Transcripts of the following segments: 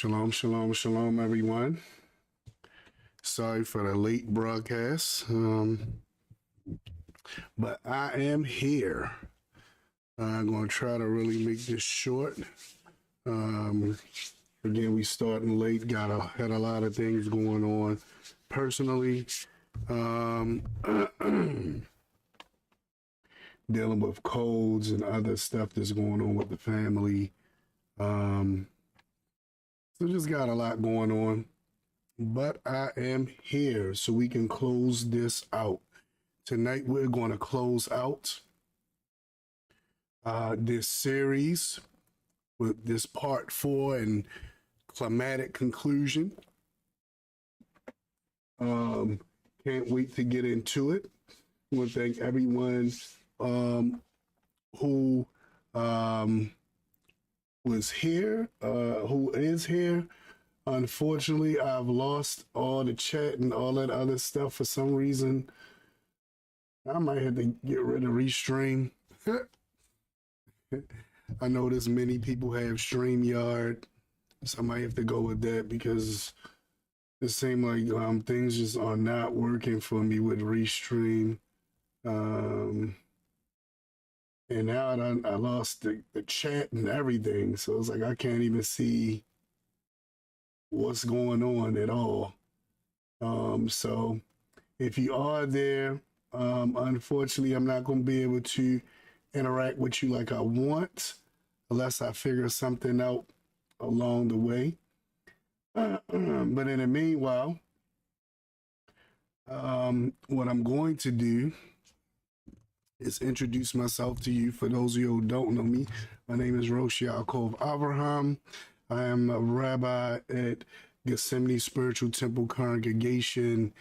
Shalom, shalom, shalom, everyone. Sorry for the late broadcast, but I am here. I'm going to try to really make this short. Again, we starting late, had a lot of things going on personally. Dealing with colds and other stuff that's going on with the family. So just got a lot going on, but I am here so we can close this out. Tonight, we're going to close out this series with this part 4 and climatic conclusion. Can't wait to get into it. I want to thank everyone who was here, who is here. Unfortunately, I've lost all the chat and all that other stuff for some reason. I might have to get rid of Restream. I know there's many people have StreamYard, so I might have to go with that because it seems like things just are not working for me with Restream. And now I lost the chat and everything. So it's like I can't even see what's going on at all. So if you are there, unfortunately, I'm not going to be able to interact with you like I want unless I figure something out along the way. But in the meanwhile, what I'm going to do is introduce myself to you. For those of you who don't know me, my name is Rosh Ya'acob Abraham. I am a rabbi at Gethsemane Spiritual Temple Congregation.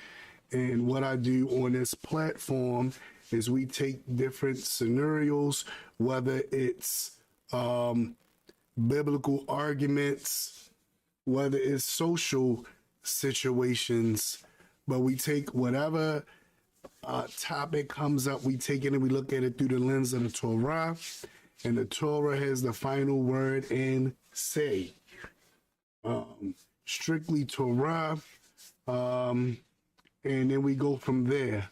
And what I do on this platform is we take different scenarios, whether it's biblical arguments, whether it's social situations, but we take whatever topic comes up, we take it and we look at it through the lens of the Torah, and the Torah has the final word and say. Strictly Torah, and then we go from there.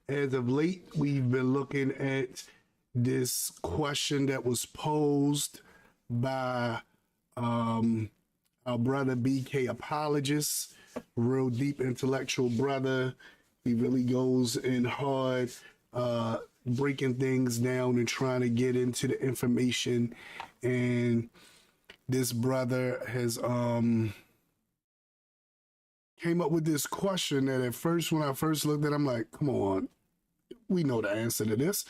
As of late, we've been looking at this question that was posed by our brother BK Apologist, real deep intellectual brother. He really goes in hard, breaking things down and trying to get into the information. And this brother has came up with this question that at first, when I first looked at it, I'm like, come on, we know the answer to this.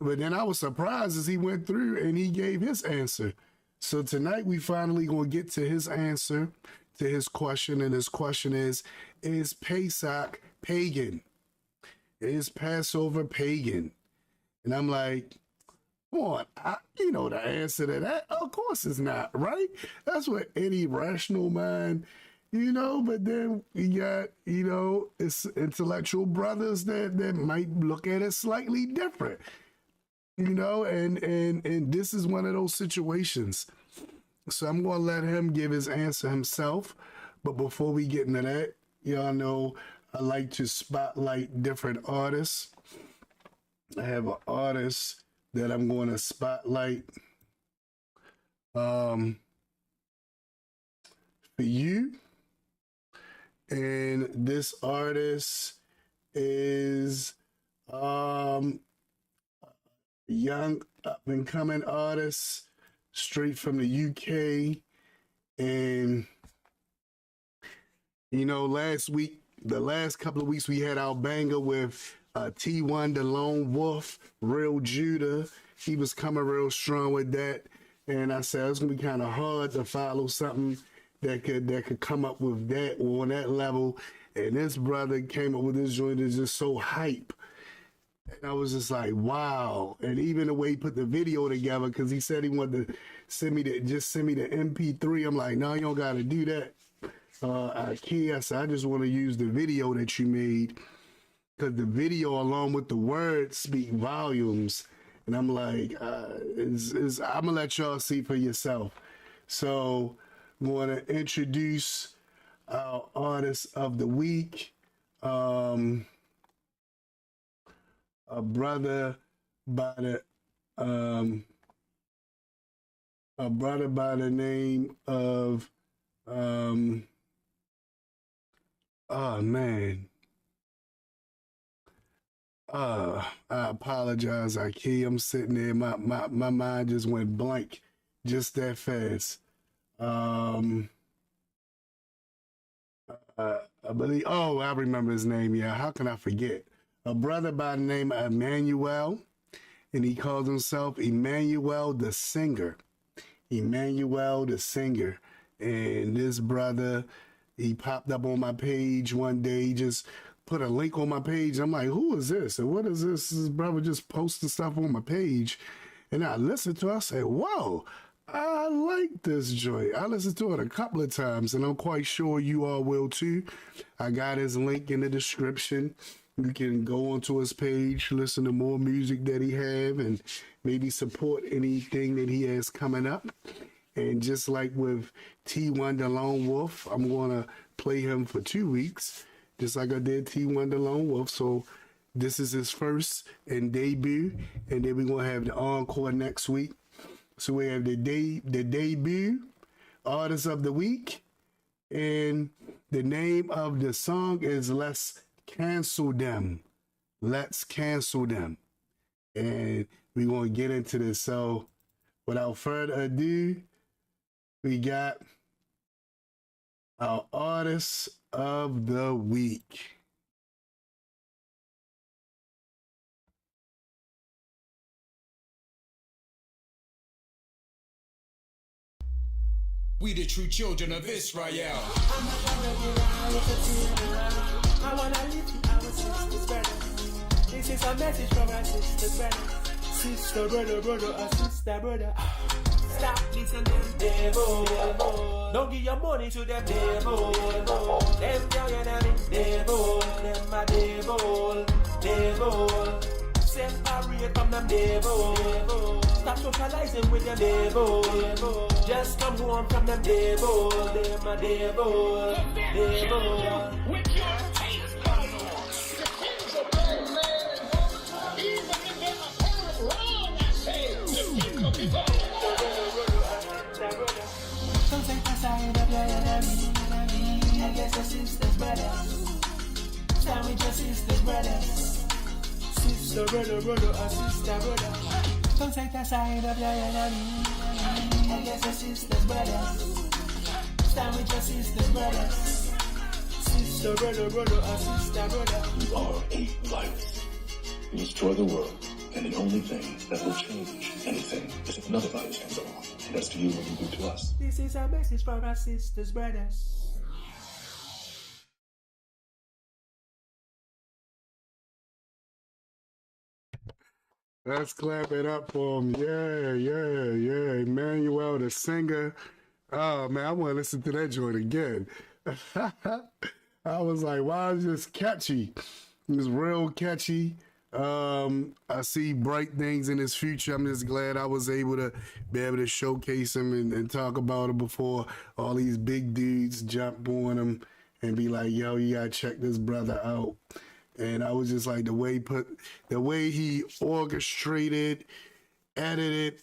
But then I was surprised as he went through and he gave his answer. So tonight we finally going to get to his answer to his question. And his question is Pesach pagan? Is Passover pagan? And I'm like, come on, you know the answer to that. Of course it's not, right? That's what any rational mind, but then we got, it's intellectual brothers that might look at it slightly different. And this is one of those situations. So I'm going to let him give his answer himself. But before we get into that, y'all know I like to spotlight different artists. I have an artist that I'm going to spotlight for you. And this artist is young up and coming artist straight from the UK. And the last couple of weeks we had our banger with T1 the Lone Wolf, Real Judah. He was coming real strong with that, and I said it's gonna be kind of hard to follow something that could come up with that or on that level. And this brother came up with this joint that's just so hype. And I was just like, wow. And even the way he put the video together, because he said he wanted to send me the MP3. I'm like, no, you don't got to do that. I just want to use the video that you made, because the video along with the words speak volumes. And I'm like, I'm gonna let y'all see for yourself. So I'm gonna introduce our artist of the week. A brother by the name of oh man. I apologize, I'm sitting there, my mind just went blank just that fast. I believe, oh, I remember his name. Yeah, how can I forget? A brother by the name of Emmanuel, and he calls himself Emmanuel the Singer. Emmanuel the Singer. And this brother, he popped up on my page one day, just put a link on my page. I'm like, who is this? And what is this? This brother just posting stuff on my page. And I listened to it, I said, whoa, I like this joint. I listened to it a couple of times, and I'm quite sure you all will too. I got his link in the description. You can go onto his page, listen to more music that he have, and maybe support anything that he has coming up. And just like with T1 the Lone Wolf, I'm going to play him for 2 weeks, just like I did T1 the Lone Wolf. So this is his first and debut, and then we're going to have the encore next week. So we have the debut artist of the week, and the name of the song is Let's Cancel Them. Let's Cancel Them. And we're going to get into this. So without further ado, we got our artist of the week. We the true children of Israel. I wanna live in our sisters' brothers. This is a message from our sisters' brothers. Sister, brother, sister, brother. Stop listening to them devil. Don't give your money to them devil. Them your enemy devil. Them a devil. Separate from them devil. Stop socializing with them devil. Just come home from them devil. Them a devil. With your taste buds. The things of man, even if they're apparent wrong, I say, the people be wrong. Don't take the side of your enemy. I guess your sister's brothers. Stand with your sister's brothers. Sister, brother, sister, brother. Don't take the side of your enemy. I guess your sister's brothers. Stand with your sister's brothers. Sister, brother, sister, brother. You are a virus. You destroy the world, and the only thing that will change anything is if another virus comes along. And that's to you what you do to us. This is a message from our sisters, brothers. Let's clap it up for him. Yeah. Emmanuel the Singer. Oh man, I want to listen to that joint again. I was like, wow, it's just catchy. It's real catchy. I see bright things in his future. I'm just glad I was able to be able to showcase him and talk about him before all these big dudes jump on him and be like, yo, you gotta check this brother out. And I was just like, the way he orchestrated, edited,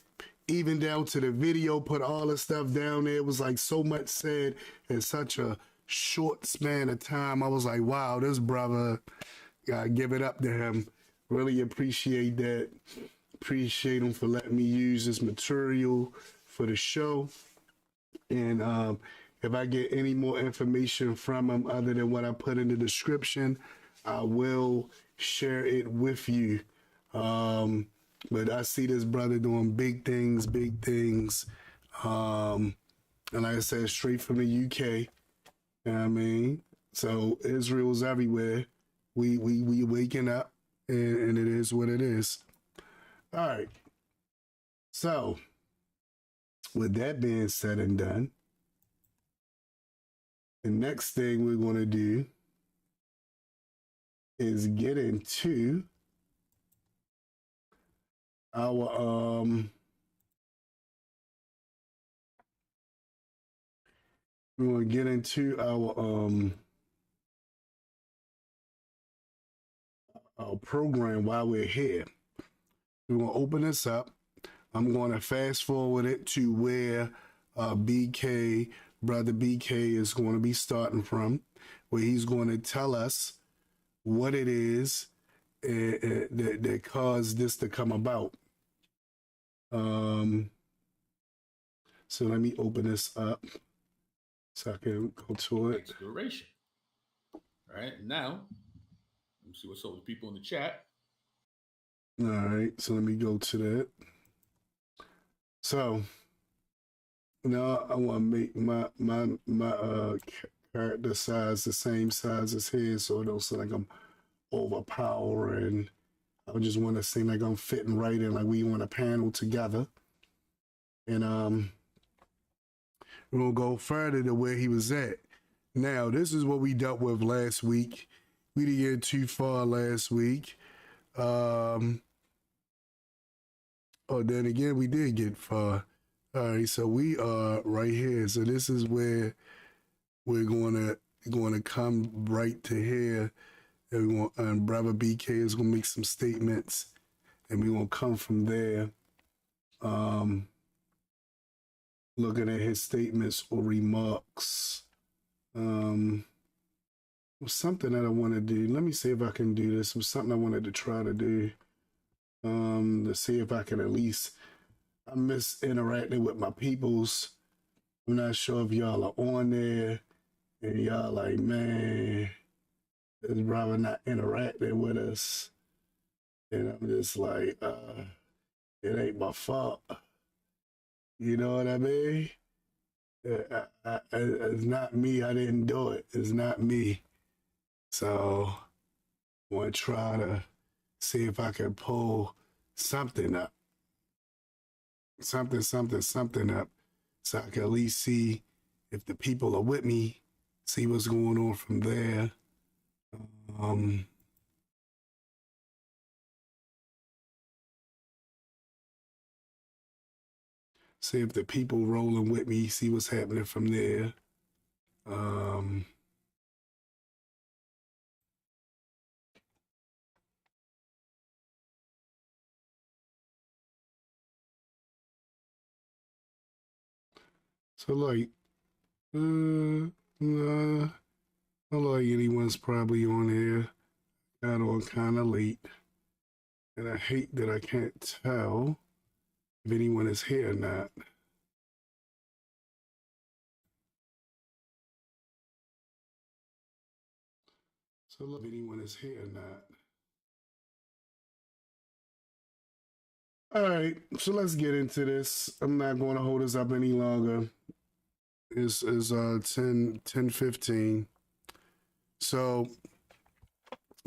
even down to the video, put all the stuff down there. It was like so much said in such a short span of time. I was like, wow, this brother, gotta give it up to him. Really appreciate that. Appreciate him for letting me use this material for the show. And if I get any more information from him other than what I put in the description, I will share it with you. But I see this brother doing big things. And like I said, straight from the UK. You know what I mean? So Israel's everywhere. We waking up, and it is what it is. All right. So with that being said and done, the next thing we're going to do is get into our we want to get into our program while we're here. We're going to open this up. I'm going to fast forward it to where Brother BK is going to be starting from, where he's going to tell us what it is that caused this to come about. So let me open this up so I can go to it. Exploration. All right, now, let me see what's up with people in the chat. All right, so let me go to that. So now I want to make my character size the same size as his, so it don't seem like I'm overpowering. I just want to seem like I'm fitting right in, like we on a panel together. And we're gonna go further to where he was at. Now, this is what we dealt with last week. We didn't get too far last week. Then again, we did get far. All right, so we are right here. So this is where we're going to come right to here. And Brother BK is going to make some statements, and we're going to come from there. Looking at his statements or remarks. Something that I want to do. Let me see if I can do this. It was something I wanted to try to do. To see if I can at least. I miss interacting with my peoples. I'm not sure if y'all are on there, and y'all like, man, this brother not interacting with us. And I'm just like, it ain't my fault. You know what I mean? It's not me. I didn't do it. It's not me. So I want to try to see if I can pull something up. Something up. So I can at least see if the people are with me, see what's going on from there. See if the people rolling with me, see what's happening from there. So like, nah, I don't like anyone's probably on here. Got on kind of late. And I hate that I can't tell if anyone is here or not. So look, if anyone is here or not. All right, so let's get into this. I'm not going to hold this up any longer. It's 10:15. So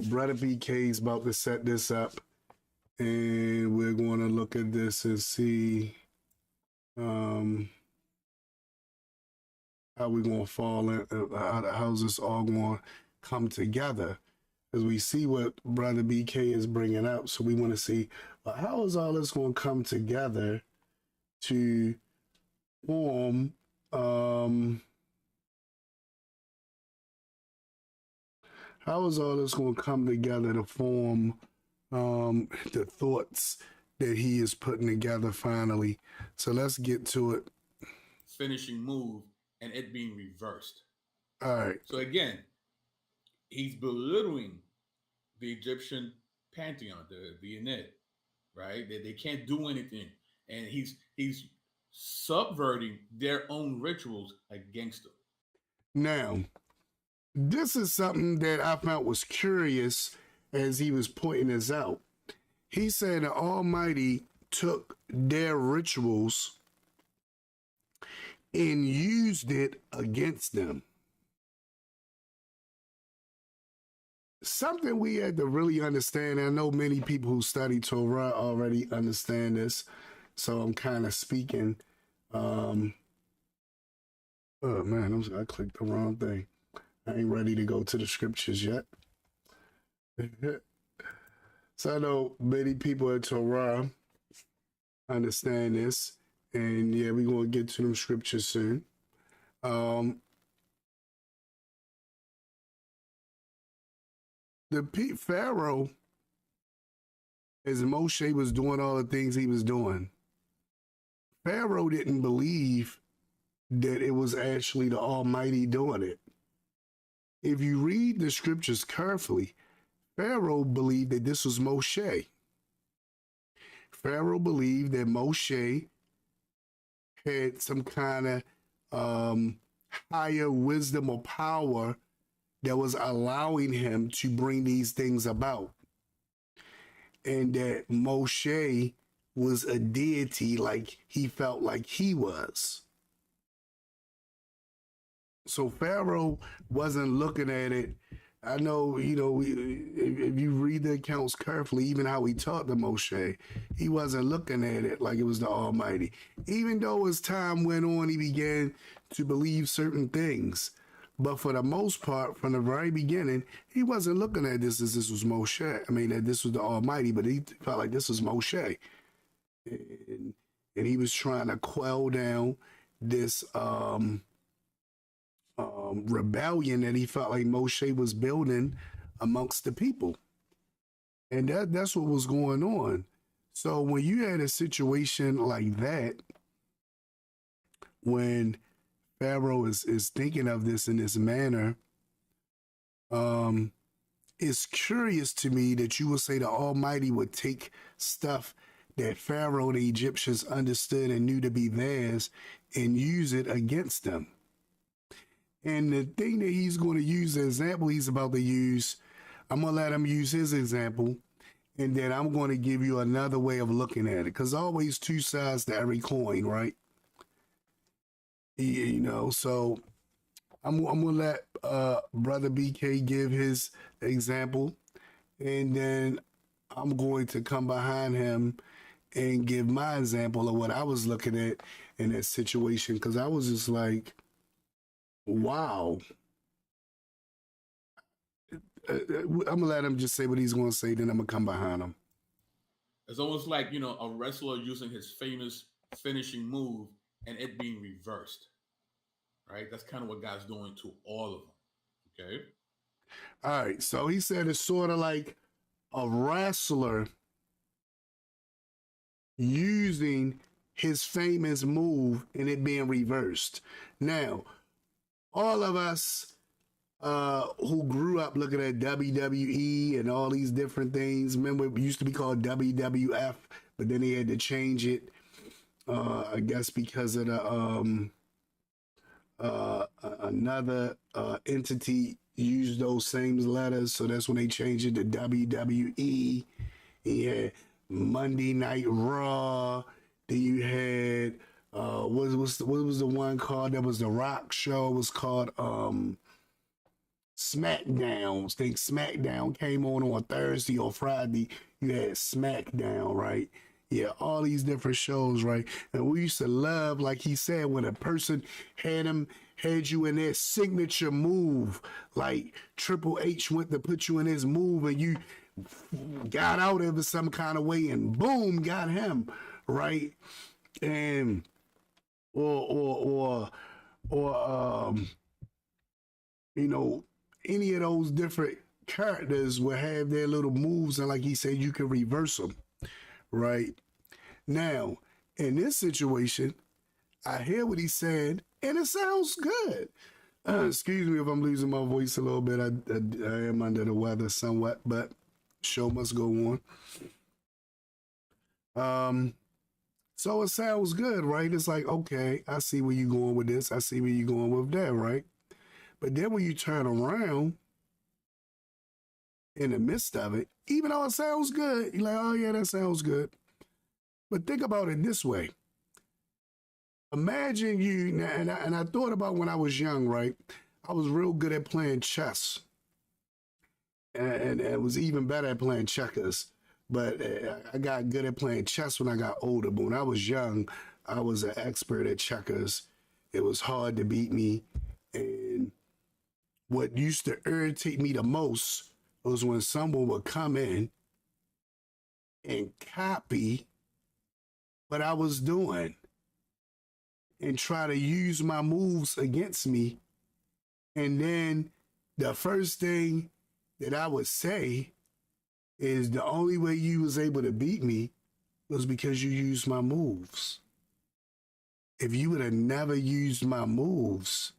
Brother BK is about to set this up, and we're going to look at this and see how we're going to fall in, how's this all going to come together, as we see what Brother BK is bringing up. So we want to see, well, how is all this going to come together to form how is all this going to come together to form the thoughts that he is putting together finally. So let's get to it. Finishing move and it being reversed. All right. So again, he's belittling the Egyptian pantheon, the Enid, right? They can't do anything. And he's subverting their own rituals against them. Now, this is something that I found was curious as he was pointing this out. He said the Almighty took their rituals and used it against them. Something we had to really understand. I know many people who study Torah already understand this, so I'm kind of speaking. Oh man, I clicked the wrong thing. I ain't ready to go to the scriptures yet. So I know many people in Torah understand this. And yeah, we're going to get to them scriptures soon. Pharaoh, as Moshe was doing all the things he was doing, Pharaoh didn't believe that it was actually the Almighty doing it. If you read the scriptures carefully, Pharaoh believed that this was Moshe. Pharaoh believed that Moshe had some kind of higher wisdom or power that was allowing him to bring these things about. And that Moshe was a deity like he felt like he was. So Pharaoh wasn't looking at it. I know, if you read the accounts carefully, even how he talked to Moshe, he wasn't looking at it like it was the Almighty. Even though as time went on, he began to believe certain things. But for the most part, from the very beginning, he wasn't looking at this as this was Moshe. I mean, that this was the Almighty, but he felt like this was Moshe. And he was trying to quell down this rebellion that he felt like Moshe was building amongst the people. And that's what was going on. So when you had a situation like that, when Pharaoh is thinking of this in this manner, it's curious to me that you would say the Almighty would take stuff that Pharaoh, the Egyptians, understood and knew to be theirs and use it against them. And the thing that he's going to use, the example he's about to use, I'm going to let him use his example, and then I'm going to give you another way of looking at it, because always two sides to every coin, right? So I'm going to let Brother BK give his example, and then I'm going to come behind him and give my example of what I was looking at in that situation, because I was just like, wow. I'm going to let him just say what he's going to say, then I'm going to come behind him. It's almost like, a wrestler using his famous finishing move and it being reversed, right? That's kind of what God's doing to all of them, okay? All right, so he said it's sort of like a wrestler using his famous move and it being reversed. Now, all of us who grew up looking at WWE and all these different things, remember it used to be called WWF, but then they had to change it, I guess because of the another entity used those same letters, so that's when they changed it to WWE. You had Monday Night Raw. Then you had what was the one called that was the Rock show? It was called SmackDown. I think SmackDown came on Thursday or Friday. You had SmackDown, right? Yeah, all these different shows, right? And we used to love, like he said, when a person had you in their signature move, like Triple H went to put you in his move and you got out of it some kind of way and boom, got him, right? And or any of those different characters will have their little moves, and like he said, you can reverse them, right? Now, in this situation, I hear what he said, and it sounds good. Excuse me if I'm losing my voice a little bit. I am under the weather somewhat, but show must go on. So it sounds good, right? It's like, okay, I see where you're going with this. I see where you're going with that, right? But then when you turn around in the midst of it, even though it sounds good, you're like, oh yeah, that sounds good. But think about it this way. Imagine you, and I thought about when I was young, right? I was real good at playing chess. And I was even better at playing checkers. But I got good at playing chess when I got older. But when I was young, I was an expert at checkers. It was hard to beat me. And what used to irritate me the most was when someone would come in and copy what I was doing and try to use my moves against me. And then the first thing that I would say is the only way you was able to beat me was because you used my moves. If you would have never used my moves,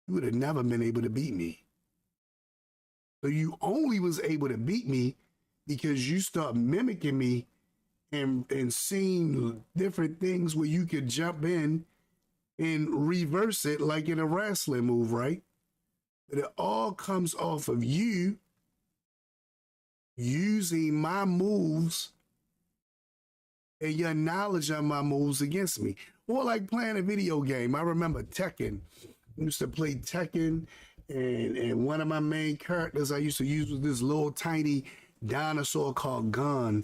you would have never been able to beat me. So you only was able to beat me because you start mimicking me and seeing different things where you could jump in and reverse it like in a wrestling move, right? But it all comes off of you using my moves and your knowledge of my moves against me. Or like playing a video game. I remember Tekken. I used to play Tekken, and one of my main characters I used to use was this little tiny dinosaur called Gun.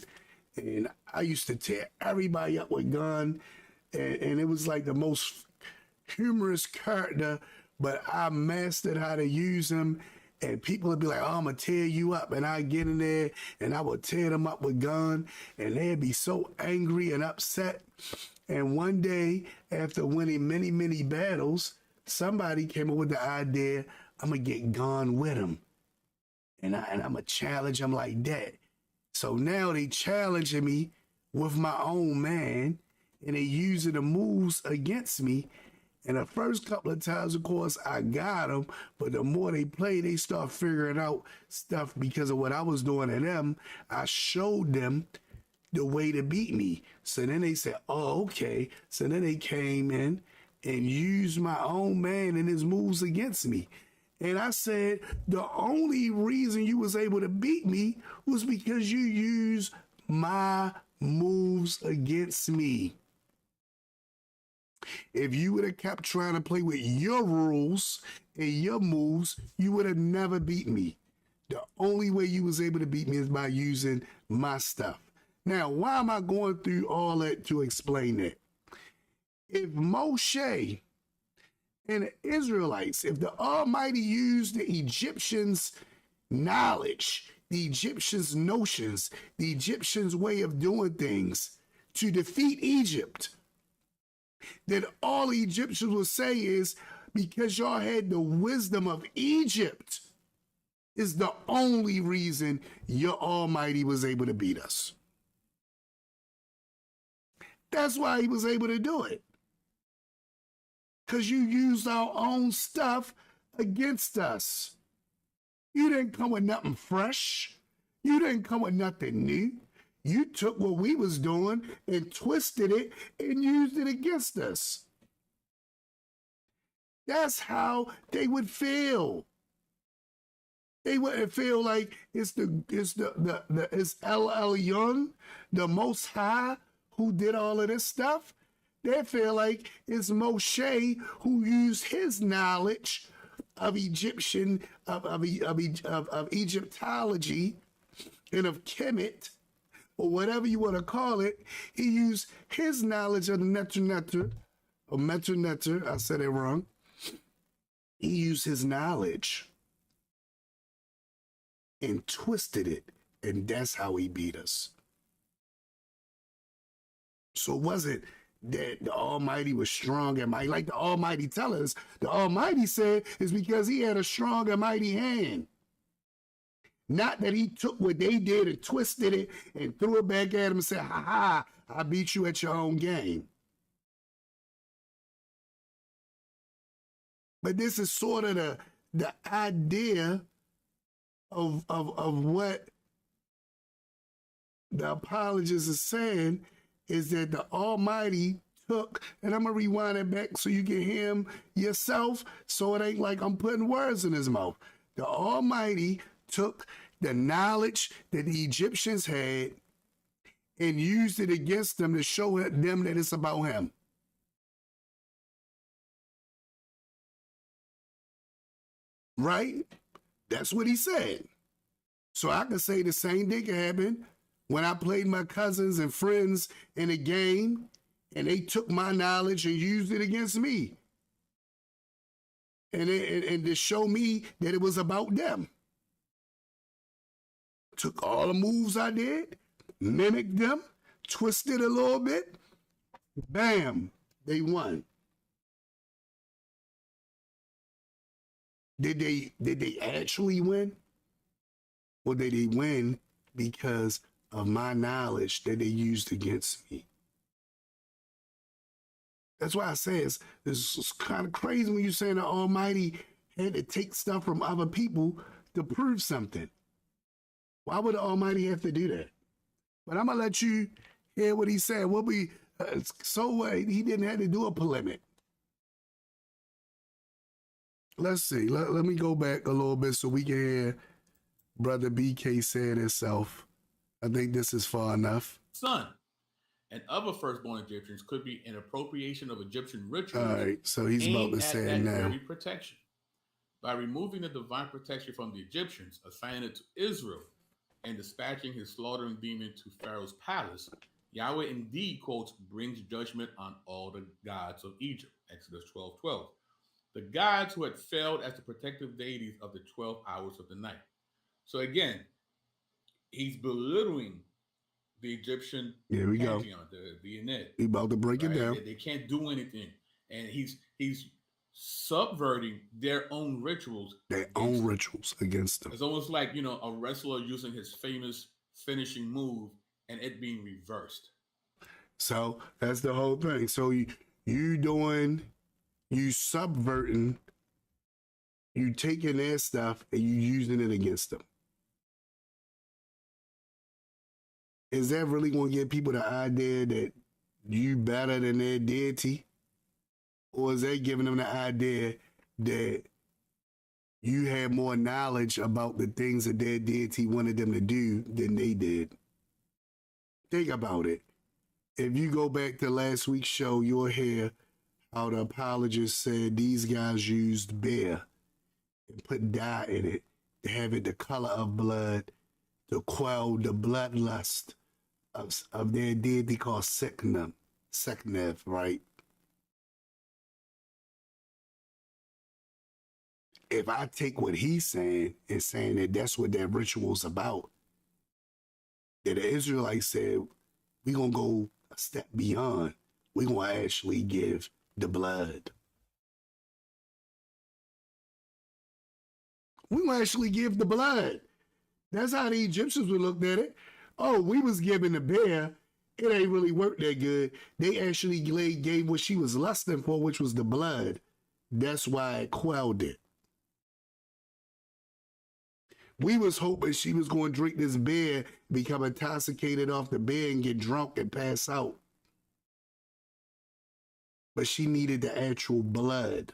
And I used to tear everybody up with Gun. And it was like the most humorous character, but I mastered how to use him. And people would be like, oh, I'm going to tear you up. And I'd get in there and I would tear them up with Gun. And they'd be so angry and upset. And one day, after winning many, many battles, somebody came up with the idea, I'm going to get Gun with him. And I'm going to challenge him like that. So now they challenging me with my own man. And they using the moves against me. And the first couple of times, of course, I got them. But the more they play, they start figuring out stuff because of what I was doing to them. I showed them the way to beat me. So then they said, oh, okay. So then they came in and used my own man and his moves against me. And I said, the only reason you was able to beat me was because you used my moves against me. If you would have kept trying to play with your rules and your moves, you would have never beat me. The only way you was able to beat me is by using my stuff. Now, why am I going through all that to explain that? If Moshe and the Israelites, if the Almighty used the Egyptians' knowledge, the Egyptians' notions, the Egyptians' way of doing things to defeat Egypt, then all the Egyptians will say is, because y'all had the wisdom of Egypt, is the only reason your Almighty was able to beat us. That's why he was able to do it. Because you used our own stuff against us. You didn't come with nothing fresh. You didn't come with nothing new. You took what we was doing and twisted it and used it against us. That's how they would feel. They wouldn't feel like it's El Elyon, the Most High, who did all of this stuff. They feel like it's Moshe who used his knowledge of Egyptian of Egyptology and of Kemet, or whatever you want to call it. He used his knowledge of the Netter, I said it wrong. He used his knowledge and twisted it, and that's how he beat us. So it wasn't that the Almighty was strong and mighty. Like the Almighty tell us, the Almighty said it's because he had a strong and mighty hand. Not that he took what they did and twisted it and threw it back at him and said, ha ha, I beat you at your own game. But this is sort of the idea of what the apologist is saying, is that the Almighty took, and I'm going to rewind it back so you can hear him yourself, so it ain't like I'm putting words in his mouth. The Almighty took the knowledge that the Egyptians had and used it against them to show them that it's about him. Right? That's what he said. So I can say the same thing happened when I played my cousins and friends in a game and they took my knowledge and used it against me. And to show me that it was about them. Took all the moves I did, mimicked them, twisted a little bit, bam, they won. Did they actually win? Or did they win because of my knowledge that they used against me? That's why I say it's kind of crazy when you're saying the Almighty had to take stuff from other people to prove something. Why would the Almighty have to do that? But I'm going to let you hear what he said. We'll be, he didn't have to do a polemic. Let's see. Let me go back a little bit so we can hear Brother BK say it himself. I think this is far enough. Son and other firstborn Egyptians could be an appropriation of Egyptian rituals. All right, so he's about to say it now. Very protection. By removing the divine protection from the Egyptians, assigning it to Israel, and dispatching his slaughtering demon to Pharaoh's palace, Yahweh indeed, quotes, brings judgment on all the gods of Egypt. Exodus 12:12. The gods who had failed as the protective deities of the 12 hours of the night. So again, he's belittling the Egyptian pantheon, the Enid. He about to break it down. They can't do anything. And he's subverting their own rituals. Their own rituals against them. It's almost like, a wrestler using his famous finishing move and it being reversed. So that's the whole thing. So you subverting, you taking their stuff and you using it against them. Is that really going to give people the idea that you better than their deity? Or is that giving them the idea that you had more knowledge about the things that their deity wanted them to do than they did? Think about it. If you go back to last week's show, you'll hear how the apologist said these guys used bear and put dye in it to have it the color of blood to quell the bloodlust of their deity called Seknev, right? If I take what he's saying and saying that that's what that ritual's about, that the Israelites said, we're going to go a step beyond. We're going to actually give the blood. We're going to actually give the blood. That's how the Egyptians would look at it. Oh, we was giving the bear. It ain't really worked that good. They actually gave what she was lusting for, which was the blood. That's why it quelled it. We was hoping she was going to drink this beer, become intoxicated off the beer and get drunk and pass out. But she needed the actual blood.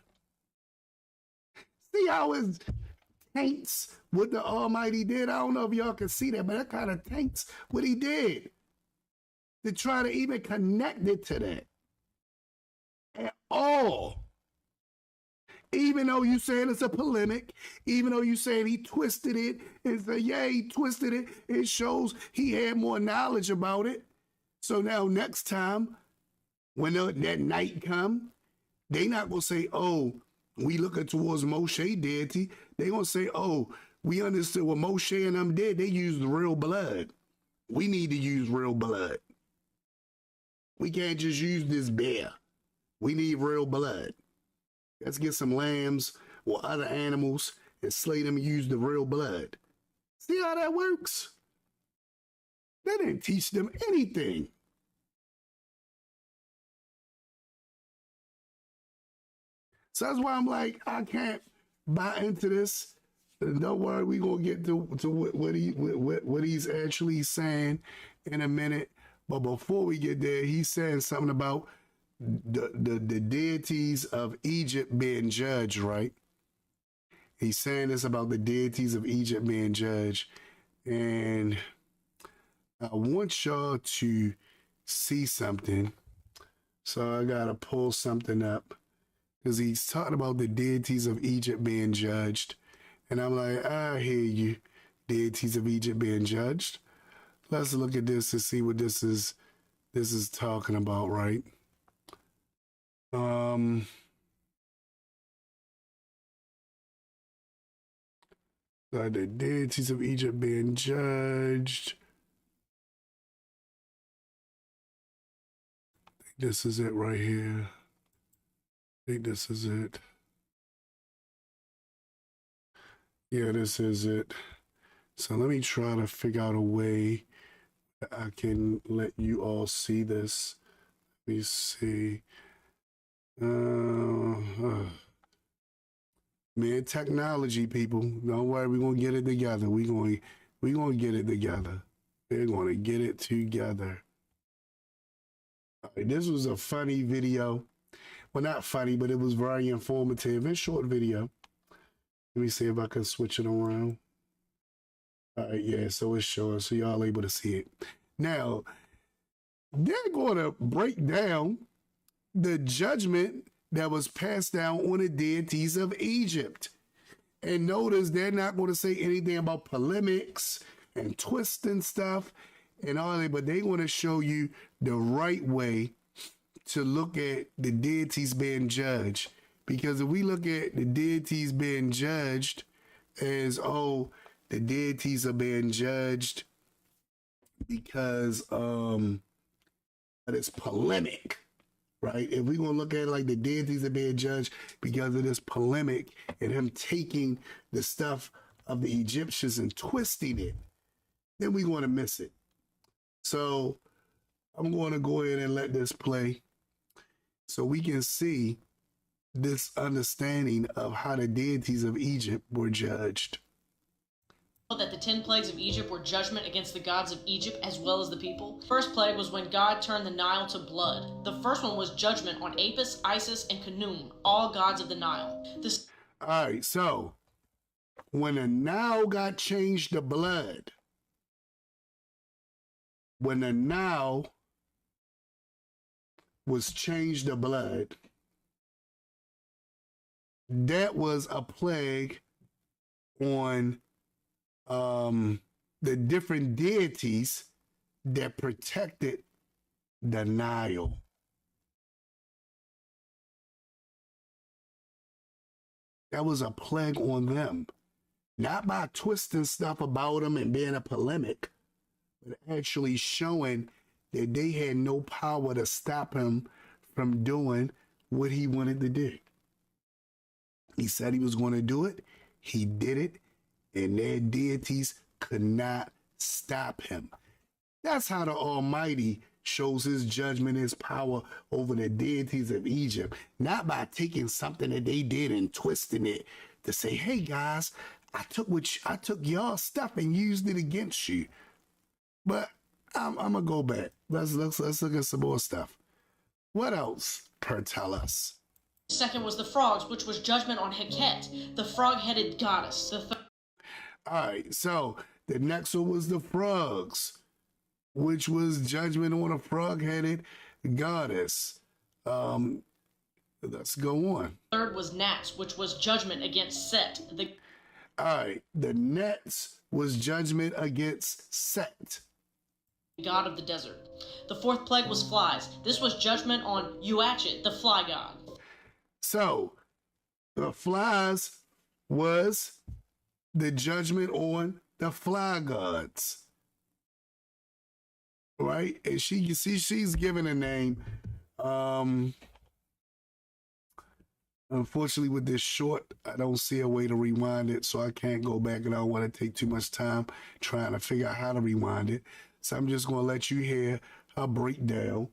See how it taints what the Almighty did? I don't know if y'all can see that, but that kind of taints what he did. To try to even connect it to that. At all. Even though you saying it's a polemic, even though you saying he twisted it, and say, yeah, he twisted it, it shows he had more knowledge about it. So now next time, when that night come, they not going to say, oh, we looking towards Moshe deity. They going to say, oh, we understood what Moshe and them did. They used real blood. We need to use real blood. We can't just use this bear. We need real blood. Let's get some lambs or other animals and slay them and use the real blood. See how that works? They didn't teach them anything. So that's why I'm like, I can't buy into this. Don't worry, we're going to get to what he's actually saying in a minute. But before we get there, he's saying something about the deities of Egypt being judged, right? He's saying this about the deities of Egypt being judged. And I want y'all to see something. So I got to pull something up. Because he's talking about the deities of Egypt being judged. And I'm like, I hear you, deities of Egypt being judged. Let's look at this and see what this is talking about, right? The deities of Egypt being judged. This is it right here. I think this is it. Yeah, this is it. So let me try to figure out a way that I can let you all see this. Let me see. Man, technology, people. Don't worry, we're gonna get it together. We're gonna get it together. We're gonna get it together. All right, this was a funny video. Well, not funny, but it was very informative and short video. Let me see if I can switch it around. All right, yeah, so it's showing, so y'all able to see it. Now, they're going to break down the judgment that was passed down on the deities of Egypt. And notice they're not going to say anything about polemics and twisting stuff and all that, but they're going to show you the right way to look at the deities being judged. Because if we look at the deities being judged as, oh, the deities are being judged because it's polemic, right? If we're going to look at it like the deities are being judged because of this polemic and him taking the stuff of the Egyptians and twisting it, then we're going to miss it. So I'm going to go ahead and let this play so we can see this understanding of how the deities of Egypt were judged. That the 10 plagues of Egypt were judgment against the gods of Egypt as well as the people. First plague was when God turned the Nile to blood. The first one was judgment on Apis, Isis, and Khnum, all gods of the Nile. All right, so when the Nile got changed to blood, when the Nile was changed to blood, that was a plague on the different deities that protected the Nile. That was a plague on them. Not by twisting stuff about them and being a polemic, but actually showing that they had no power to stop him from doing what he wanted to do. He said he was going to do it. He did it. And their deities could not stop him. That's how the Almighty shows his judgment, his power over the deities of Egypt. Not by taking something that they did and twisting it to say, hey guys, I took y'all stuff and used it against you. But I'm gonna go back. Let's look at some more stuff. What else tell us? Second was the frogs, which was judgment on Heket, the frog-headed goddess. All right, so the next one was the frogs, which was judgment on a frog-headed goddess. Let's go on. Third was gnats, which was judgment against Set. All right, the gnats was judgment against Set, god of the desert. The fourth plague was flies. This was judgment on Uachet, the fly god. So the flies was the judgment on the fly gods, right? And you see she's given a name. Unfortunately, with this short, I don't see a way to rewind it, so I can't go back, and I don't want to take too much time trying to figure out how to rewind it. So I'm just going to let you hear her break down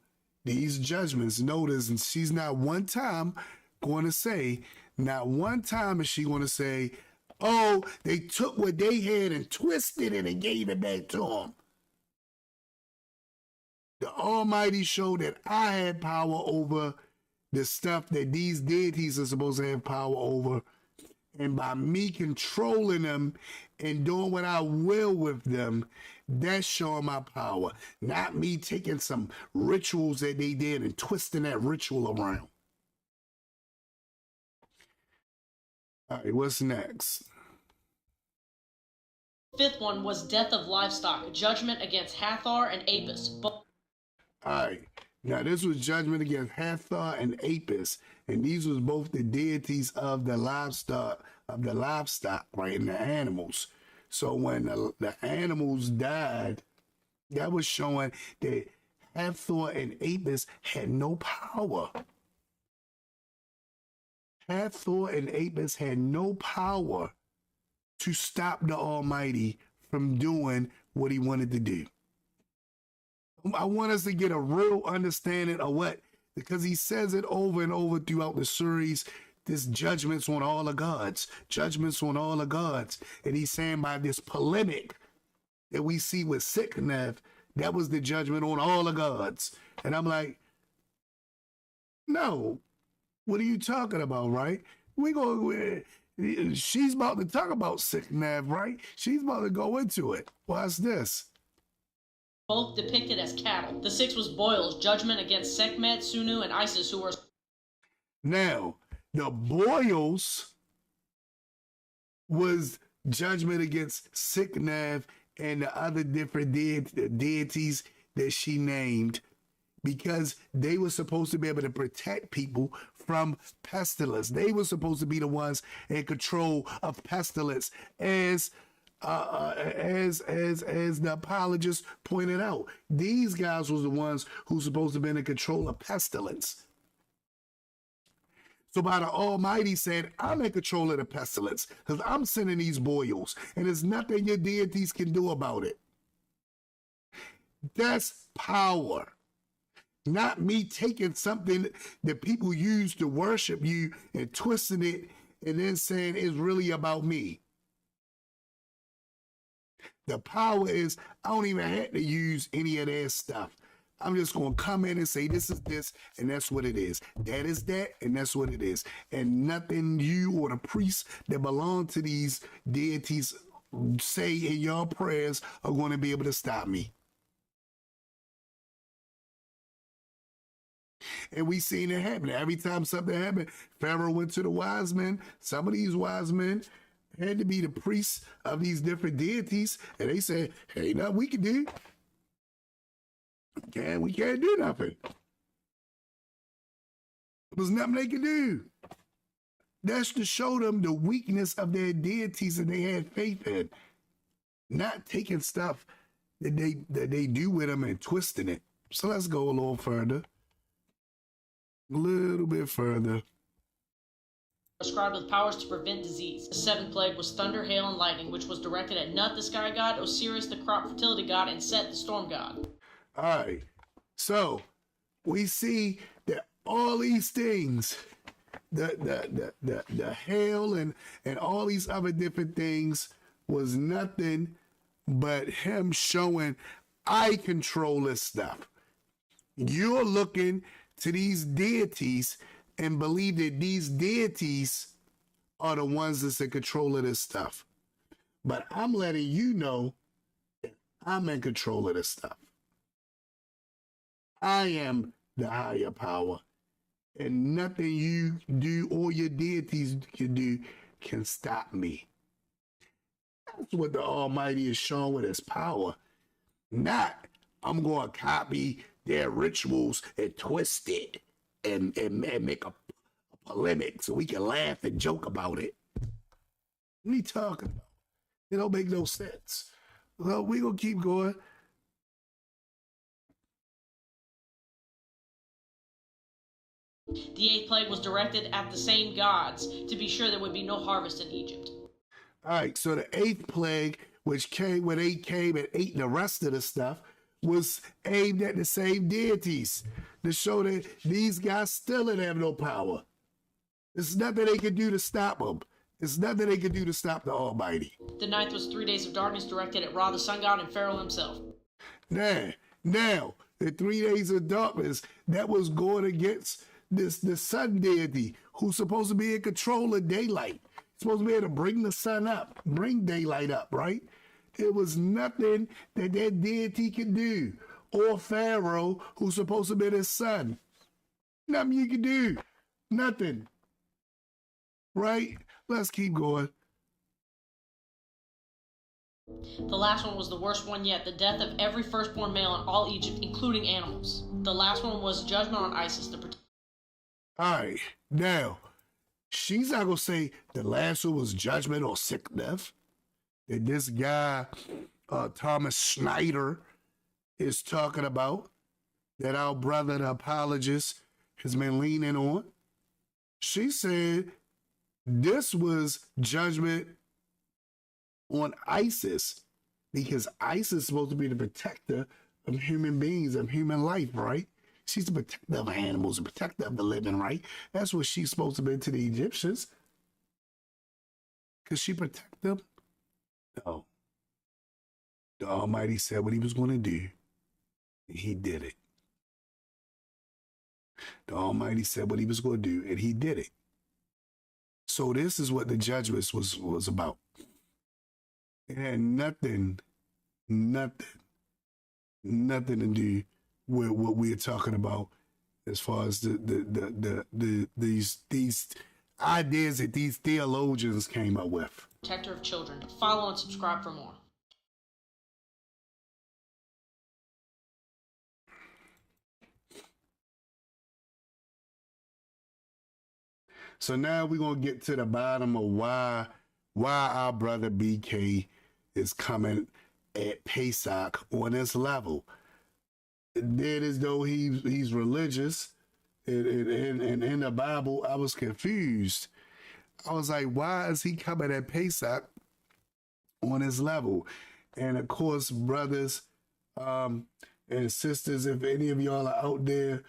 these judgments. Notice, and she's not one time going to say, not one time is she going to say, oh, they took what they had and twisted it and gave it back to them. The Almighty showed that I had power over the stuff that these deities are supposed to have power over. And by me controlling them and doing what I will with them, that's showing my power. Not me taking some rituals that they did and twisting that ritual around. All right, what's next? Fifth one was death of livestock, judgment against Hathor and Apis. All right, now this was judgment against Hathor and Apis, and these was both the deities of the livestock, right, and the animals. So when the animals died, that was showing that Hathor and Apis had no power. Hathor and Apis had no power to stop the Almighty from doing what he wanted to do. I want us to get a real understanding of what, because he says it over and over throughout the series, this judgment's on all the gods, judgment's on all the gods. And he's saying by this polemic that we see with Siknev, that was the judgment on all the gods. And I'm like, no, what are you talking about, right? She's about to talk about Siknev, right? She's about to go into it. Watch this. Both depicted as cattle. The sixth was Boils, judgment against Sekhmet, Sunu, and Isis, who were... Now, the Boils was judgment against Siknev and the other different deities that she named, because they were supposed to be able to protect people from pestilence. They were supposed to be the ones in control of pestilence, as the apologist pointed out. These guys was the ones who supposed to be in control of pestilence. So by the Almighty said, I'm in control of the pestilence because I'm sending these boils, and there's nothing your deities can do about it. That's power. Not me taking something that people use to worship you and twisting it and then saying it's really about me. The power is, I don't even have to use any of their stuff. I'm just going to come in and say, this is this, and that's what it is. That is that, and that's what it is. And nothing you or the priests that belong to these deities say in your prayers are going to be able to stop me. And we seen it happen. Every time something happened, Pharaoh went to the wise men. Some of these wise men had to be the priests of these different deities, and they said, hey, nothing we can do. We can't do nothing. There was nothing they could do. That's to show them the weakness of their deities that they had faith in. Not taking stuff that they do with them and twisting it. So let's go a little further. A little bit further. Prescribed with powers to prevent disease. The seventh plague was thunder, hail, and lightning, which was directed at Nut, the sky god, Osiris, the crop fertility god, and Set, the storm god. All right. So we see that all these things, the hail and all these other different things was nothing but him showing, I control this stuff. You're looking to these deities and believe that these deities are the ones that's in control of this stuff. But I'm letting you know that I'm in control of this stuff. I am the higher power, and nothing you do or your deities can do can stop me. That's what the Almighty is showing with his power. Not, I'm going to copy their rituals and twist it and make a polemic so we can laugh and joke about it. What are you talking about? It don't make no sense. Well, we're going to keep going. The eighth plague was directed at the same gods to be sure there would be no harvest in Egypt. All right, so the eighth plague, which came when they came and ate the rest of the stuff, was aimed at the same deities to show that these guys still didn't have no power. There's nothing they could do to stop them. There's nothing they could do to stop the Almighty. The ninth was 3 days of darkness directed at Ra, the sun god, and Pharaoh himself. Now, the 3 days of darkness, that was going against the sun deity, who's supposed to be in control of daylight. Supposed to be able to bring the sun up, bring daylight up, right? There was nothing that deity could do. Or Pharaoh, who's supposed to be his son. Nothing you can do. Nothing. Right? Let's keep going. The last one was the worst one yet, the death of every firstborn male in all Egypt, including animals. The last one was judgment on Isis, the protector. All right, now, she's not going to say the last one was judgment or sickness. That this guy, Thomas Schneider, is talking about. that our brother, the apologist, has been leaning on. She said this was judgment on ISIS, because ISIS is supposed to be the protector of human beings, of human life, right? She's the protector of animals, the protector of the living, right? That's what she's supposed to be to the Egyptians. Because she protect them? No. The Almighty said what he was going to do, and he did it. The Almighty said what he was going to do, and he did it. So this is what the judgment was about. It had nothing to do with what we're talking about as far as these ideas that these theologians came up with. Protector of children. Follow and subscribe for more. So now we're going to get to the bottom of why our brother BK is coming at Pesach on this level. It did as though he's religious. And in the Bible, I was confused. I was like, why is he coming at Pesach on this level? And of course, brothers and sisters, if any of y'all are out there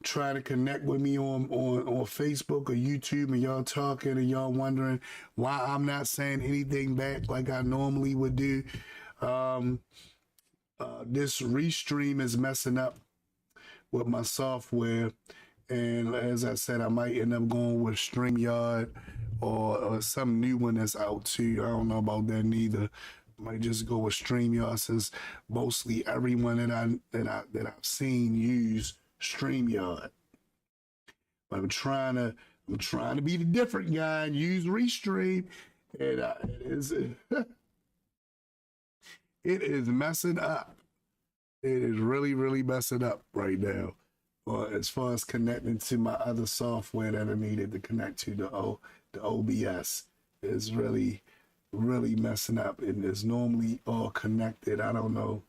trying to connect with me on Facebook or YouTube, and y'all talking and y'all wondering why I'm not saying anything back like I normally would do, this restream is messing up with my software, and as I said, I might end up going with StreamYard or some new one that's out too. I don't know about that neither. Might just go with StreamYard, since mostly everyone that I've seen use StreamYard. But I'm trying to be the different guy and use Restream, and it is messing up. It is really, really messing up right now. As far as connecting to my other software that I needed to connect to, the OBS, is really, really messing up. And it's normally all connected. I don't know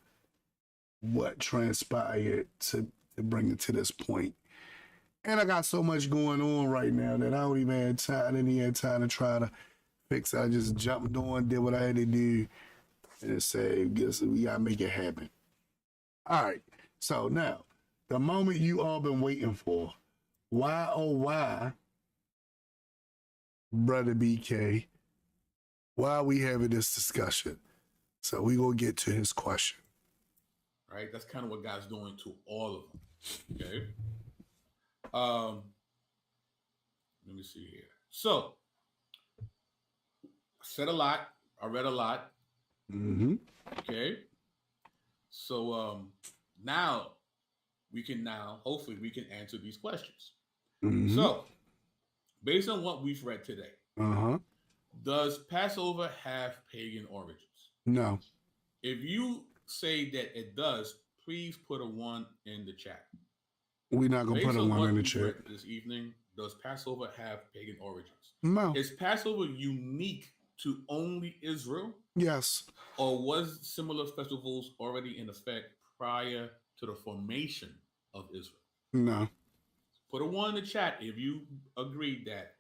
what transpired to bring it to this point. And I got so much going on right now that I don't even have time. I didn't even have time to try to fix it. I just jumped on, did what I had to do, and said, guess we gotta make it happen. All right. So now, the moment you all been waiting for. Why, oh why, Brother BK, why are we having this discussion? So we gonna get to his question. Right? That's kind of what God's doing to all of them. Okay. Let me see here. So, I said a lot. I read a lot. Mm-hmm. Okay. So now hopefully we can answer these questions. Mm-hmm. So, based on what we've read today, does Passover have pagan origins? No. If you say that it does, please put a 1 in the chat. We're not gonna put a 1 in the chat this evening. Does Passover have pagan origins? No. Is Passover unique to only Israel? Yes. Or was similar festivals already in effect prior to the formation of Israel? No. Put a 1 in the chat if you agree that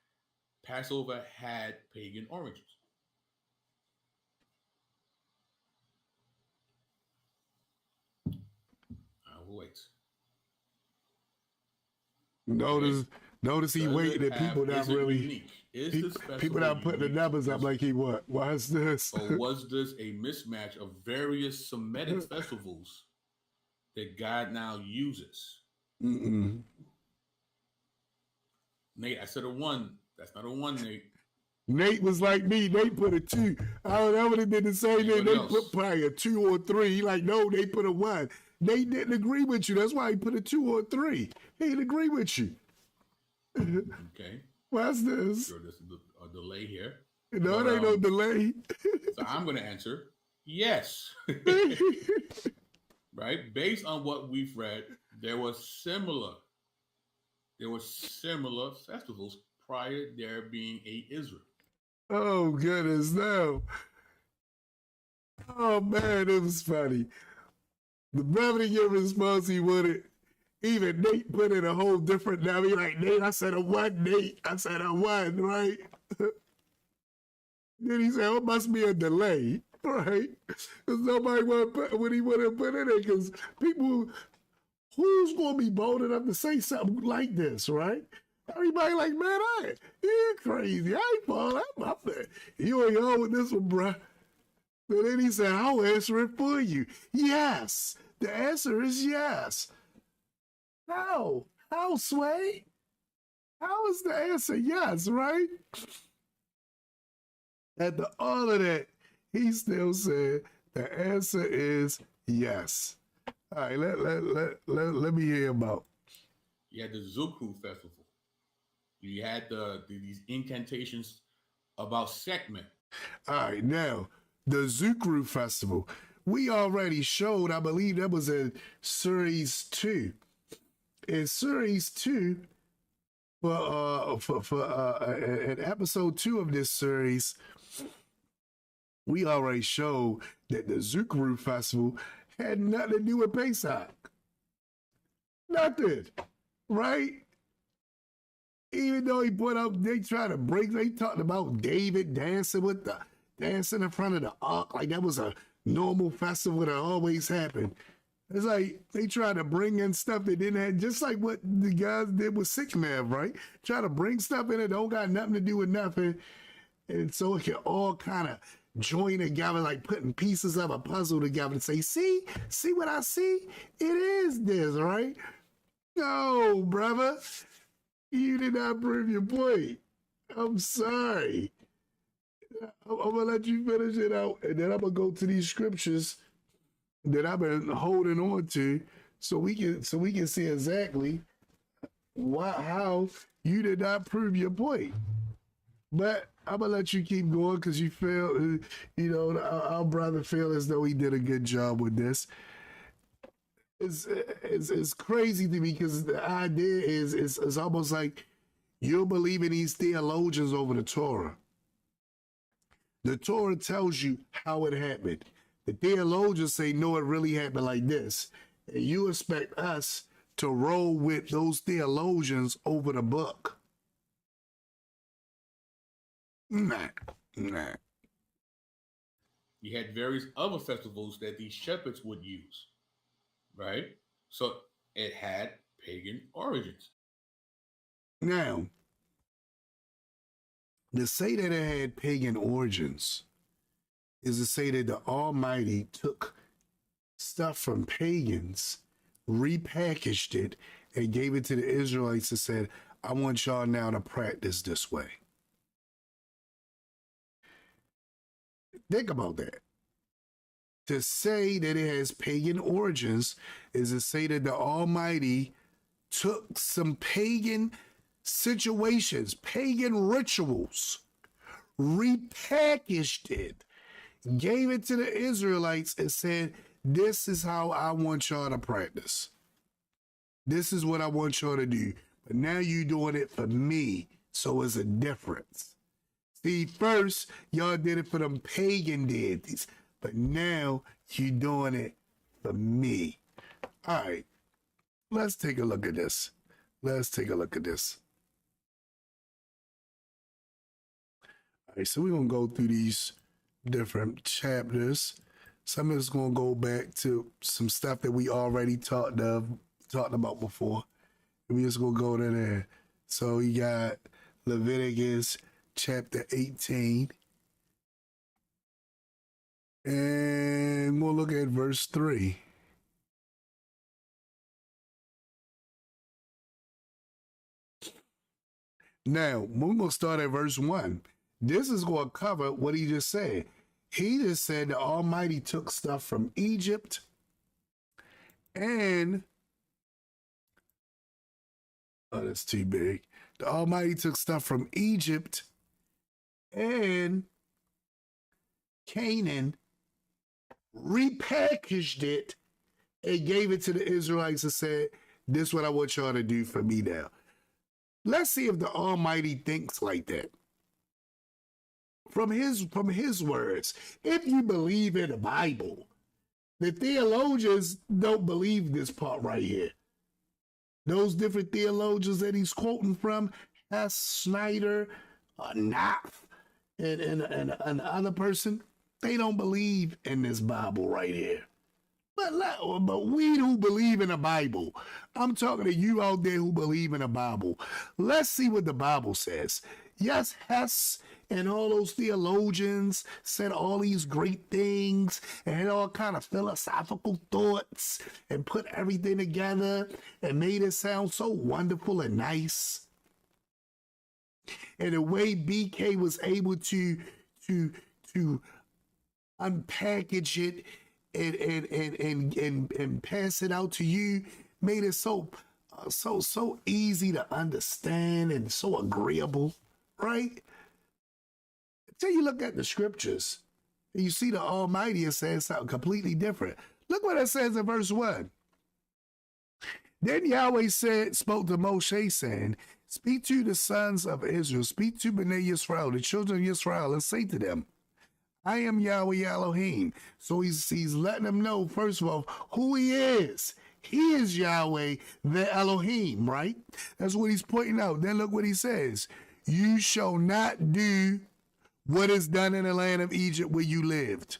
Passover had pagan origins. I will wait. Notice he waited at people that really people that put the numbers up like he what? Why is this? Or was this a mismatch of various Semitic festivals that God now uses? Mm-mm. Nate, I said a 1. That's not a 1, Nate. Nate was like me. Nate put a 2. I would have been the same thing. They put probably a 2 or 3. He like, no, they put a 1. Nate didn't agree with you. That's why he put a 2 or 3. He didn't agree with you. Okay. What's this? Sure, there's a delay here. No, it ain't no delay. So I'm going to answer yes. Right? Based on what we've read, there were similar festivals prior there being a Israel. Oh, goodness, no. Oh, man, it was funny. The brother didn't get a response he wanted. Even Nate put in a whole different, now he like, Nate, I said a one, Nate. I said a one, right? Then he said, oh, it must be a delay, right? Because nobody want to put what he would have put in it, because people, who's going to be bold enough to say something like this, right? Everybody like, man, you're crazy. I ain't falling. I'm up there. You ain't on with this one, bruh. But then he said, I'll answer it for you. Yes. The answer is yes. How? How, Sway? How is the answer yes, right? After all of that, he still said the answer is yes. All right, let me hear about. You had the Zukru festival. You had these incantations about Sekhmet. All right, now the Zukru festival. We already showed, I believe that was in series 2. In series 2, in episode 2 of this series, we already showed that the Zukru festival had nothing to do with Pesach. Nothing, right? Even though he put up, they talked about David dancing in front of the ark, like that was a normal festival that always happened. It's like they try to bring in stuff they didn't have, just like what the guys did with Sekhmet, right? Try to bring stuff in that don't got nothing to do with nothing, and so it can all kind of join together, like putting pieces of a puzzle together and say, see what I see? It is this, right? No, brother. You did not prove your point. I'm sorry. I'm gonna let you finish it out, and then I'm gonna go to these scriptures that I've been holding on to, so we can see exactly how you did not prove your point. But I'm gonna let you keep going because you feel, our brother feel as though he did a good job with this. It's crazy to me because the idea is almost like you're believing these theologians over the Torah. The Torah tells you how it happened. The theologians say, no, it really happened like this. And you expect us to roll with those theologians over the book. Nah. You had various other festivals that these shepherds would use, right? So it had pagan origins. Now, to say that it had pagan origins is to say that the Almighty took stuff from pagans, repackaged it, and gave it to the Israelites and said, I want y'all now to practice this way. Think about that. To say that it has pagan origins is to say that the Almighty took some pagan situations, pagan rituals, repackaged it, gave it to the Israelites and said, this is how I want y'all to practice. This is what I want y'all to do. But now you're doing it for me, so it's a difference. See, first, y'all did it for them pagan deities, but now you're doing it for me. All right, let's take a look at this. All right, so we're going to go through these different chapters. Some of it's going to go back to some stuff that we already talked about before. And we just going to go to there. So you got Leviticus chapter 18. And we'll look at verse 3. Now, we're going to start at verse 1. This is going to cover what he just said. He just said the Almighty took stuff from Egypt and... Oh, that's too big. The Almighty took stuff from Egypt and Canaan, repackaged it, and gave it to the Israelites and said, this is what I want y'all to do for me now. Let's see if the Almighty thinks like that. From his words, if you believe in the Bible, the theologians don't believe this part right here. Those different theologians that he's quoting from, Hess, Snyder, Knopf, and another person, they don't believe in this Bible right here. But we who believe in the Bible, I'm talking to you out there who believe in the Bible. Let's see what the Bible says. Yes, Hess and all those theologians said all these great things and had all kind of philosophical thoughts and put everything together and made it sound so wonderful and nice. And the way BK was able to unpackage it and pass it out to you made it so easy to understand and so agreeable, right? Until you look at the scriptures and you see the Almighty, it says something completely different. Look what it says in verse 1. Then Yahweh spoke to Moshe, saying, speak to the sons of Israel, speak to Bnei Yisrael, the children of Yisrael, and say to them, I am Yahweh Elohim. So he's letting them know, first of all, who he is. He is Yahweh, the Elohim, right? That's what he's pointing out. Then look what he says. You shall not do what is done in the land of Egypt where you lived.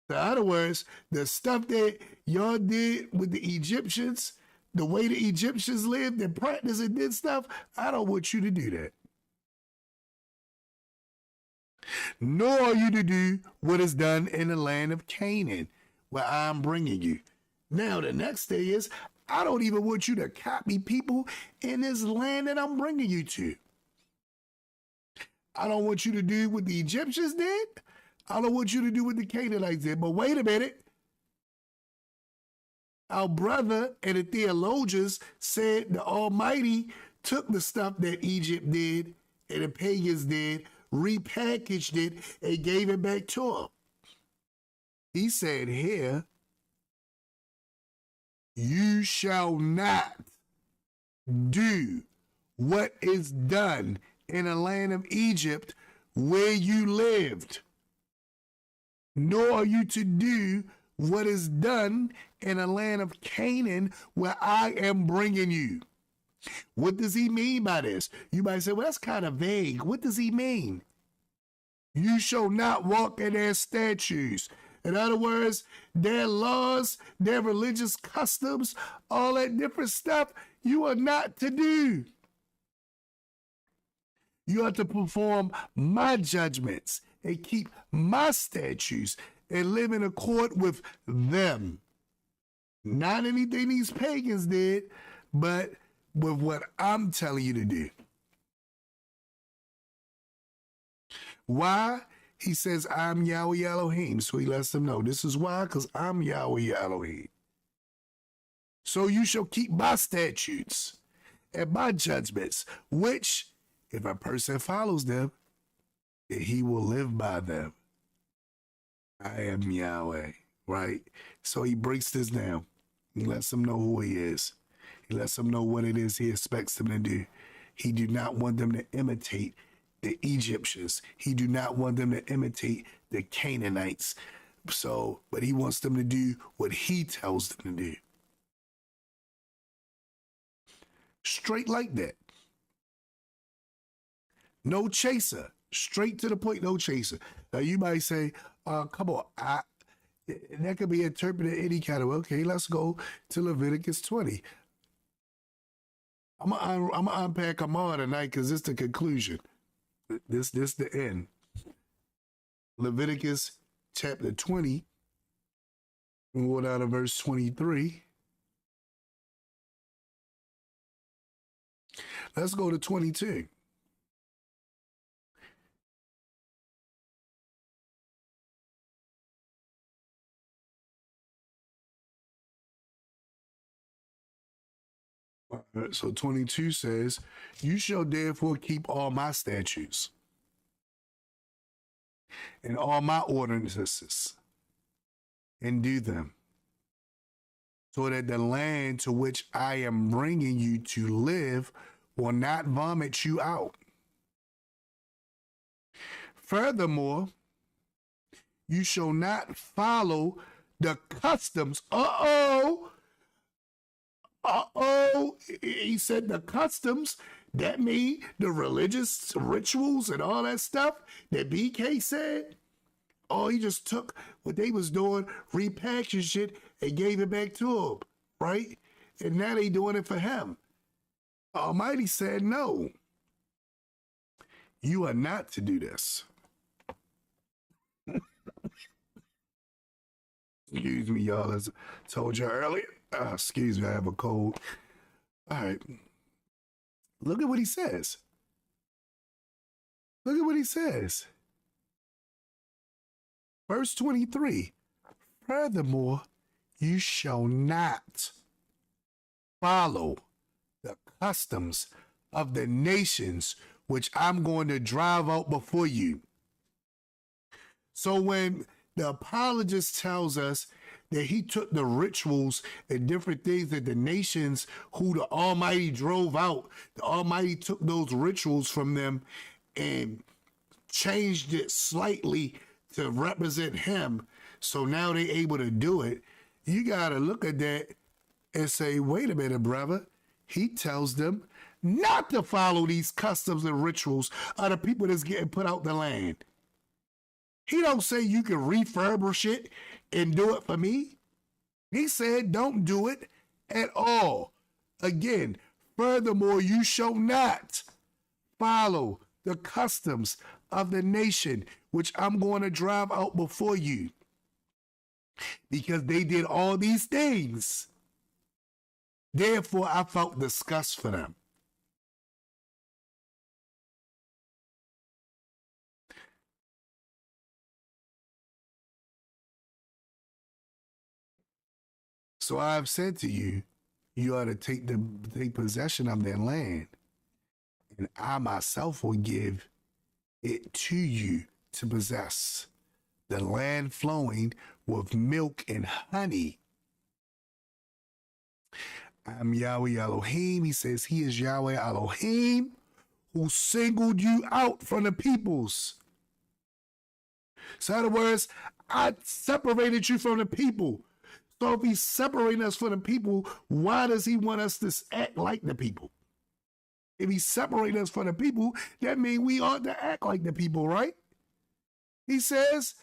In other words, the stuff that y'all did with the Egyptians, the way the Egyptians lived and practiced and did stuff, I don't want you to do that. Nor are you to do what is done in the land of Canaan, where I'm bringing you. Now, the next day is, I don't even want you to copy people in this land that I'm bringing you to. I don't want you to do what the Egyptians did. I don't want you to do what the Canaanites did. But wait a minute. Our brother and the theologians said the Almighty took the stuff that Egypt did and the pagans did, repackaged it, and gave it back to him. He said here, you shall not do what is done in the land of Egypt where you lived, nor are you to do what is done in the land of Canaan where I am bringing you. What does he mean by this? You might say, well, that's kind of vague. What does he mean? You shall not walk in their statutes. In other words, their laws, their religious customs, all that different stuff, you are not to do. You are to perform my judgments and keep my statutes and live in accord with them. Not anything these pagans did, but with what I'm telling you to do. Why? He says, I'm Yahweh Elohim. So he lets them know. This is why, because I'm Yahweh Elohim. So you shall keep my statutes and my judgments, which, if a person follows them, he will live by them. I am Yahweh, right? So he breaks this down. He lets them know who he is. He lets them know what it is he expects them to do. He do not want them to imitate the Egyptians. He do not want them to imitate the Canaanites. But he wants them to do what he tells them to do. Straight like that. No chaser. Straight to the point, no chaser. Now you might say, come on, that could be interpreted any kind of way. Okay, let's go to Leviticus 20. I'm gonna unpack them all tonight because it's the conclusion. This the end. Leviticus chapter 20. We'll go down to verse 23. Let's go to 22. So 22 says, you shall therefore keep all my statutes and all my ordinances and do them, so that the land to which I am bringing you to live will not vomit you out. Furthermore, you shall not follow the customs. He said the customs, that mean the religious rituals and all that stuff that BK said. Oh, he just took what they was doing, repackaged it, and gave it back to him, right? And now they doing it for him. Almighty said, no, you are not to do this. Excuse me, y'all, as I told you earlier. Excuse me, I have a cold. All right. Look at what he says. Look at what he says. Verse 23. Furthermore, you shall not follow the customs of the nations which I'm going to drive out before you. So when the apologist tells us that he took the rituals and different things that the nations who the Almighty drove out, the Almighty took those rituals from them and changed it slightly to represent him, so now they're able to do it. You got to look at that and say, wait a minute, brother. He tells them not to follow these customs and rituals of the people that's getting put out the land. He don't say you can refurbish it and do it for me. He said don't do it at all. Again, furthermore, you shall not follow the customs of the nation which I'm going to drive out before you, because they did all these things. Therefore, I felt disgust for them. So I have said to you, you ought to take possession of their land, and I myself will give it to you to possess, the land flowing with milk and honey. I'm Yahweh Elohim. He says he is Yahweh Elohim who singled you out from the peoples. So in other words, I separated you from the people. So if he's separating us from the people, why does he want us to act like the people? If he's separating us from the people, that means we ought to act like the people, right? He says,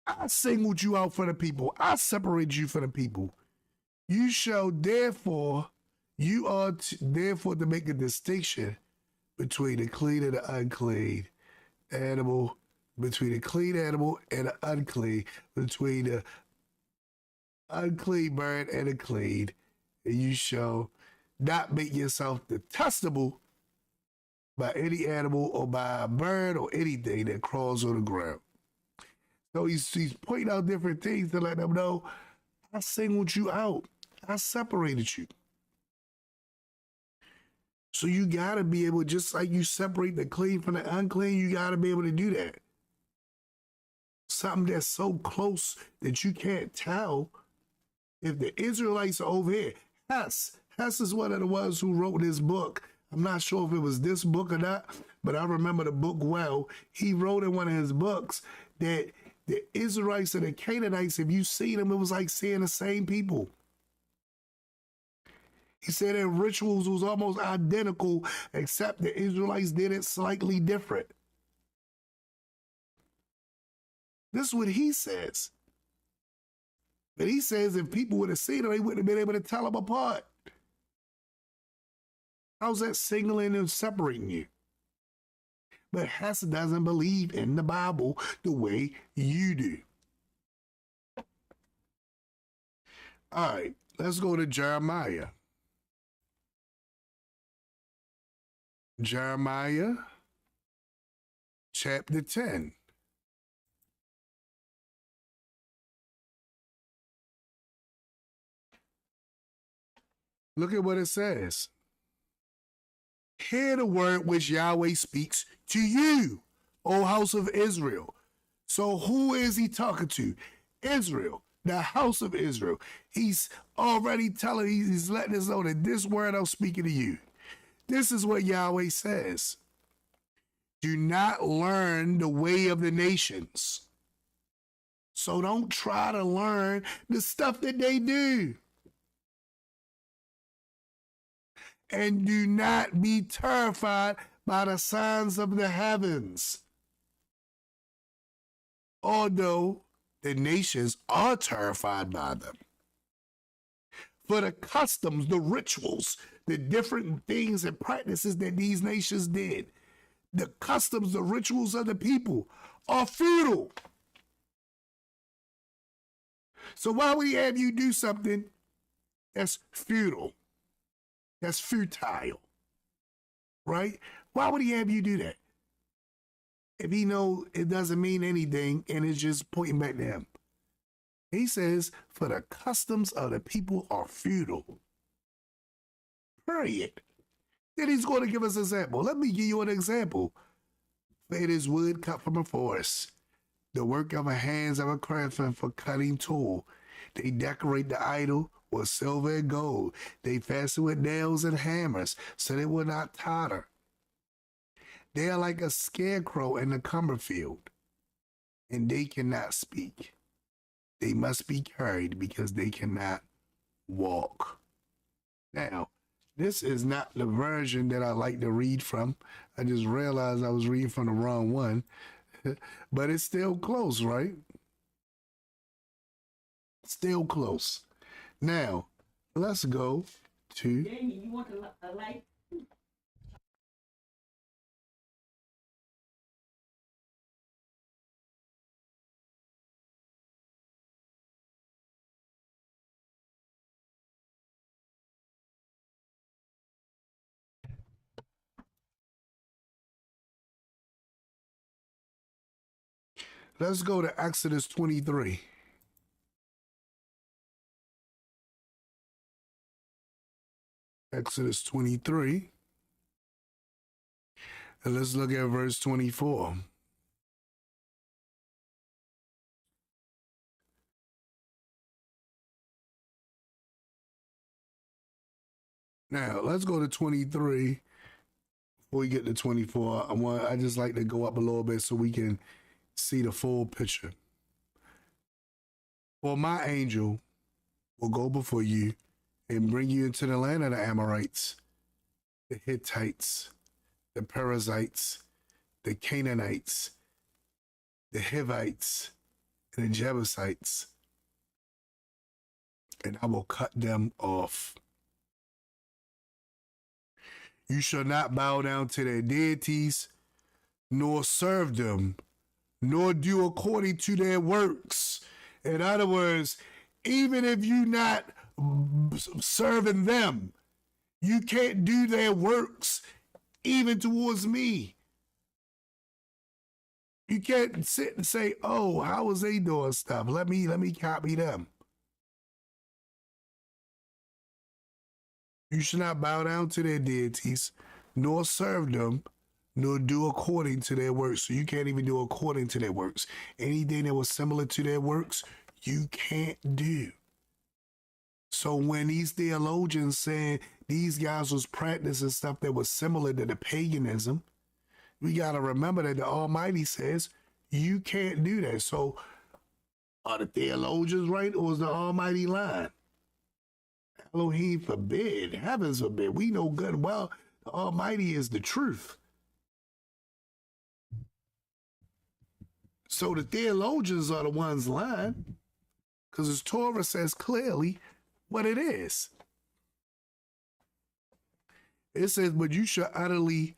I singled you out for the people. I separated you from the people. You shall therefore, you ought therefore to make a distinction between the clean and the unclean animal, between the clean animal and the unclean, between the unclean bird and the clean. And you shall not make yourself detestable by any animal or by a bird or anything that crawls on the ground. So he's pointing out different things to let them know, I singled you out. I separated you. So you got to be able, just like you separate the clean from the unclean, you got to be able to do that. Something that's so close that you can't tell if the Israelites are over here. Hess is one of the ones who wrote this book. I'm not sure if it was this book or not, but I remember the book well. He wrote in one of his books that the Israelites and the Canaanites, if you see them, it was like seeing the same people. He said their rituals was almost identical, except the Israelites did it slightly different. This is what he says. But he says if people would have seen them, they wouldn't have been able to tell them apart. How's that singling and separating you? But Hess doesn't believe in the Bible the way you do. All right, let's go to Jeremiah. Jeremiah chapter 10. Look at what it says. Hear the word which Yahweh speaks to you, O house of Israel. So who is he talking to? Israel, the house of Israel. He's already telling, he's letting us know that this word I'm speaking to you. This is what Yahweh says. Do not learn the way of the nations. So don't try to learn the stuff that they do. and do not be terrified by the signs of the heavens. Although the nations are terrified by them. For the customs, the rituals, the different things and practices that these nations did, the customs, the rituals of the people are futile. So why would he have you do something that's futile? That's futile, right? Why would he have you do that? If he know it doesn't mean anything and it's just pointing back to him. He says, for the customs of the people are futile. Period. Then he's going to give us an example. Let me give you an example. It is wood cut from a forest, the work of the hands of a craftsman for cutting tool. They decorate the idol with silver and gold. They fasten with nails and hammers so they will not totter. They are like a scarecrow in the cumber field, and they cannot speak. They must be carried because they cannot walk. Now, this is not the version that I like to read from. I just realized I was reading from the wrong one, but it's still close, right? Still close. Now, let's go to... Jamie, you want a light? Let's go to Exodus 23. Exodus 23. And let's look at verse 24. Now, let's go to 23. Before we get to 24, I just like to go up a little bit so we can see the full picture. For my angel will go before you and bring you into the land of the Amorites, the Hittites, the Perizzites, the Canaanites, the Hivites, and the Jebusites, and I will cut them off. You shall not bow down to their deities, nor serve them, nor do according to their works. In other words, even if you're not serving them, you can't do their works even towards me. You can't sit and say, oh, how was they doing stuff? Let me copy them. You should not bow down to their deities, nor serve them, nor do according to their works. So you can't even do according to their works. Anything that was similar to their works, you can't do. So when these theologians saying these guys was practicing stuff that was similar to the paganism, we got to remember that the Almighty says you can't do that. So are the theologians right, or is the Almighty lying? Elohim forbid, heavens forbid. We know good and well the Almighty is the truth. So the theologians are the ones lying, because his Torah says clearly what it is. It says, but you shall utterly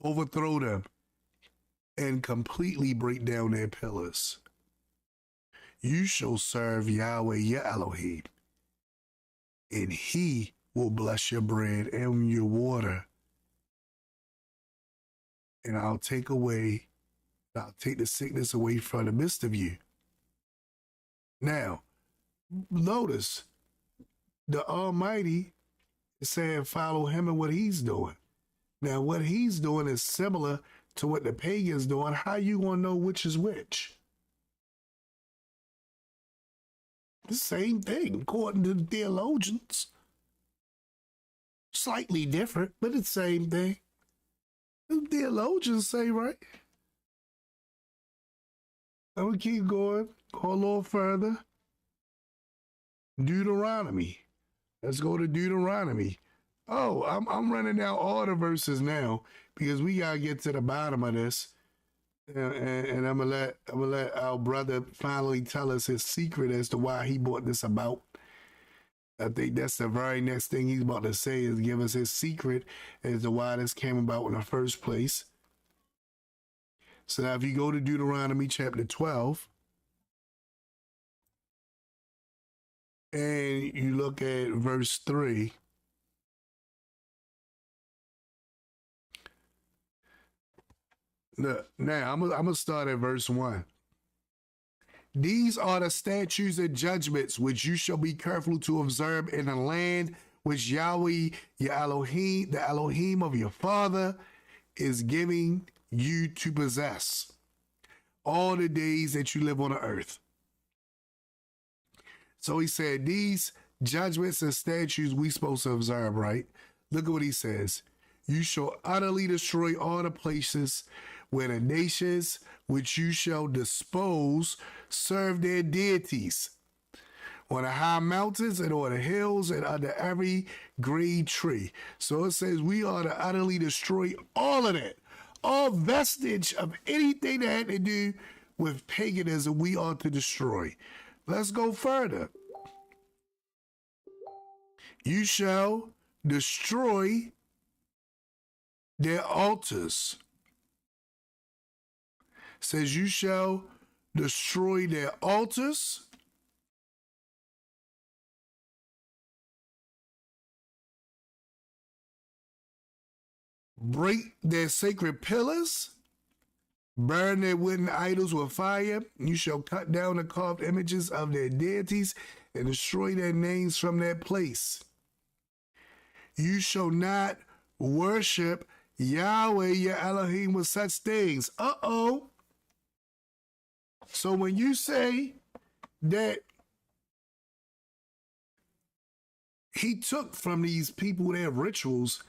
overthrow them and completely break down their pillars. You shall serve Yahweh your Elohim, and he will bless your bread and your water. And I'll take the sickness away from the midst of you. Now, notice the Almighty is saying follow him and what he's doing. Now, what he's doing is similar to what the pagans doing. How you gonna know which is which? The same thing, according to the theologians. Slightly different, but it's the same thing. The theologians say, right? I'm gonna keep going, go a little further. Deuteronomy. Let's go to Deuteronomy. Oh, I'm running down all the verses now because we gotta get to the bottom of this, and I'm gonna let our brother finally tell us his secret as to why he brought this about. I think that's the very next thing he's about to say is give us his secret as to why this came about in the first place. So now if you go to Deuteronomy chapter 12 and you look at verse 3, look, now I'm gonna start at verse 1. These are the statutes and judgments which you shall be careful to observe in the land which Yahweh, your Elohim, the Elohim of your father, is giving you to possess all the days that you live on the earth. So he said, these judgments and statutes we supposed to observe, right? Look at what he says. You shall utterly destroy all the places where the nations which you shall dispose serve their deities, on the high mountains and on the hills and under every green tree. So it says we are to utterly destroy all of that. All vestige of anything that had to do with paganism, we ought to destroy. Let's go further. You shall destroy their altars. Says you shall destroy their altars. Break their sacred pillars. Burn their wooden idols with fire. You shall cut down the carved images of their deities and destroy their names from that place. You shall not worship Yahweh, your Elohim, with such things. Uh-oh. So when you say that he took from these people their rituals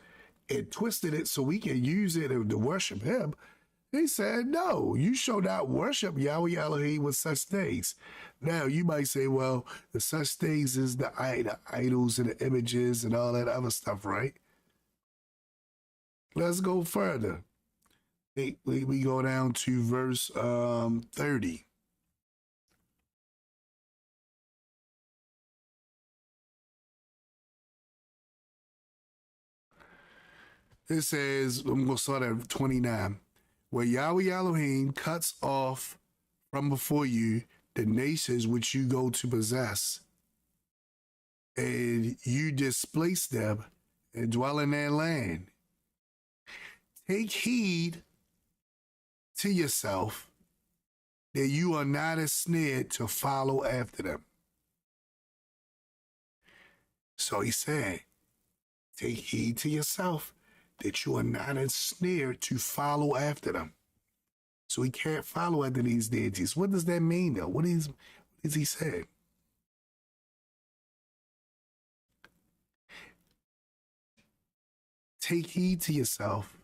and twisted it so we can use it to worship him, he said, no, you shall not worship Yahweh Elohim with such things. Now, you might say, well, the such things is the idols and the images and all that other stuff, right? Let's go further. We go down to verse 30. It says, I'm going to start at 29. Where Yahweh Elohim cuts off from before you the nations which you go to possess, and you displace them and dwell in their land. Take heed to yourself that you are not ensnared to follow after them. So he said, take heed to yourself that you are not ensnared to follow after them. So we can't follow after these deities. What does that mean, though? What is he saying? Take heed to yourself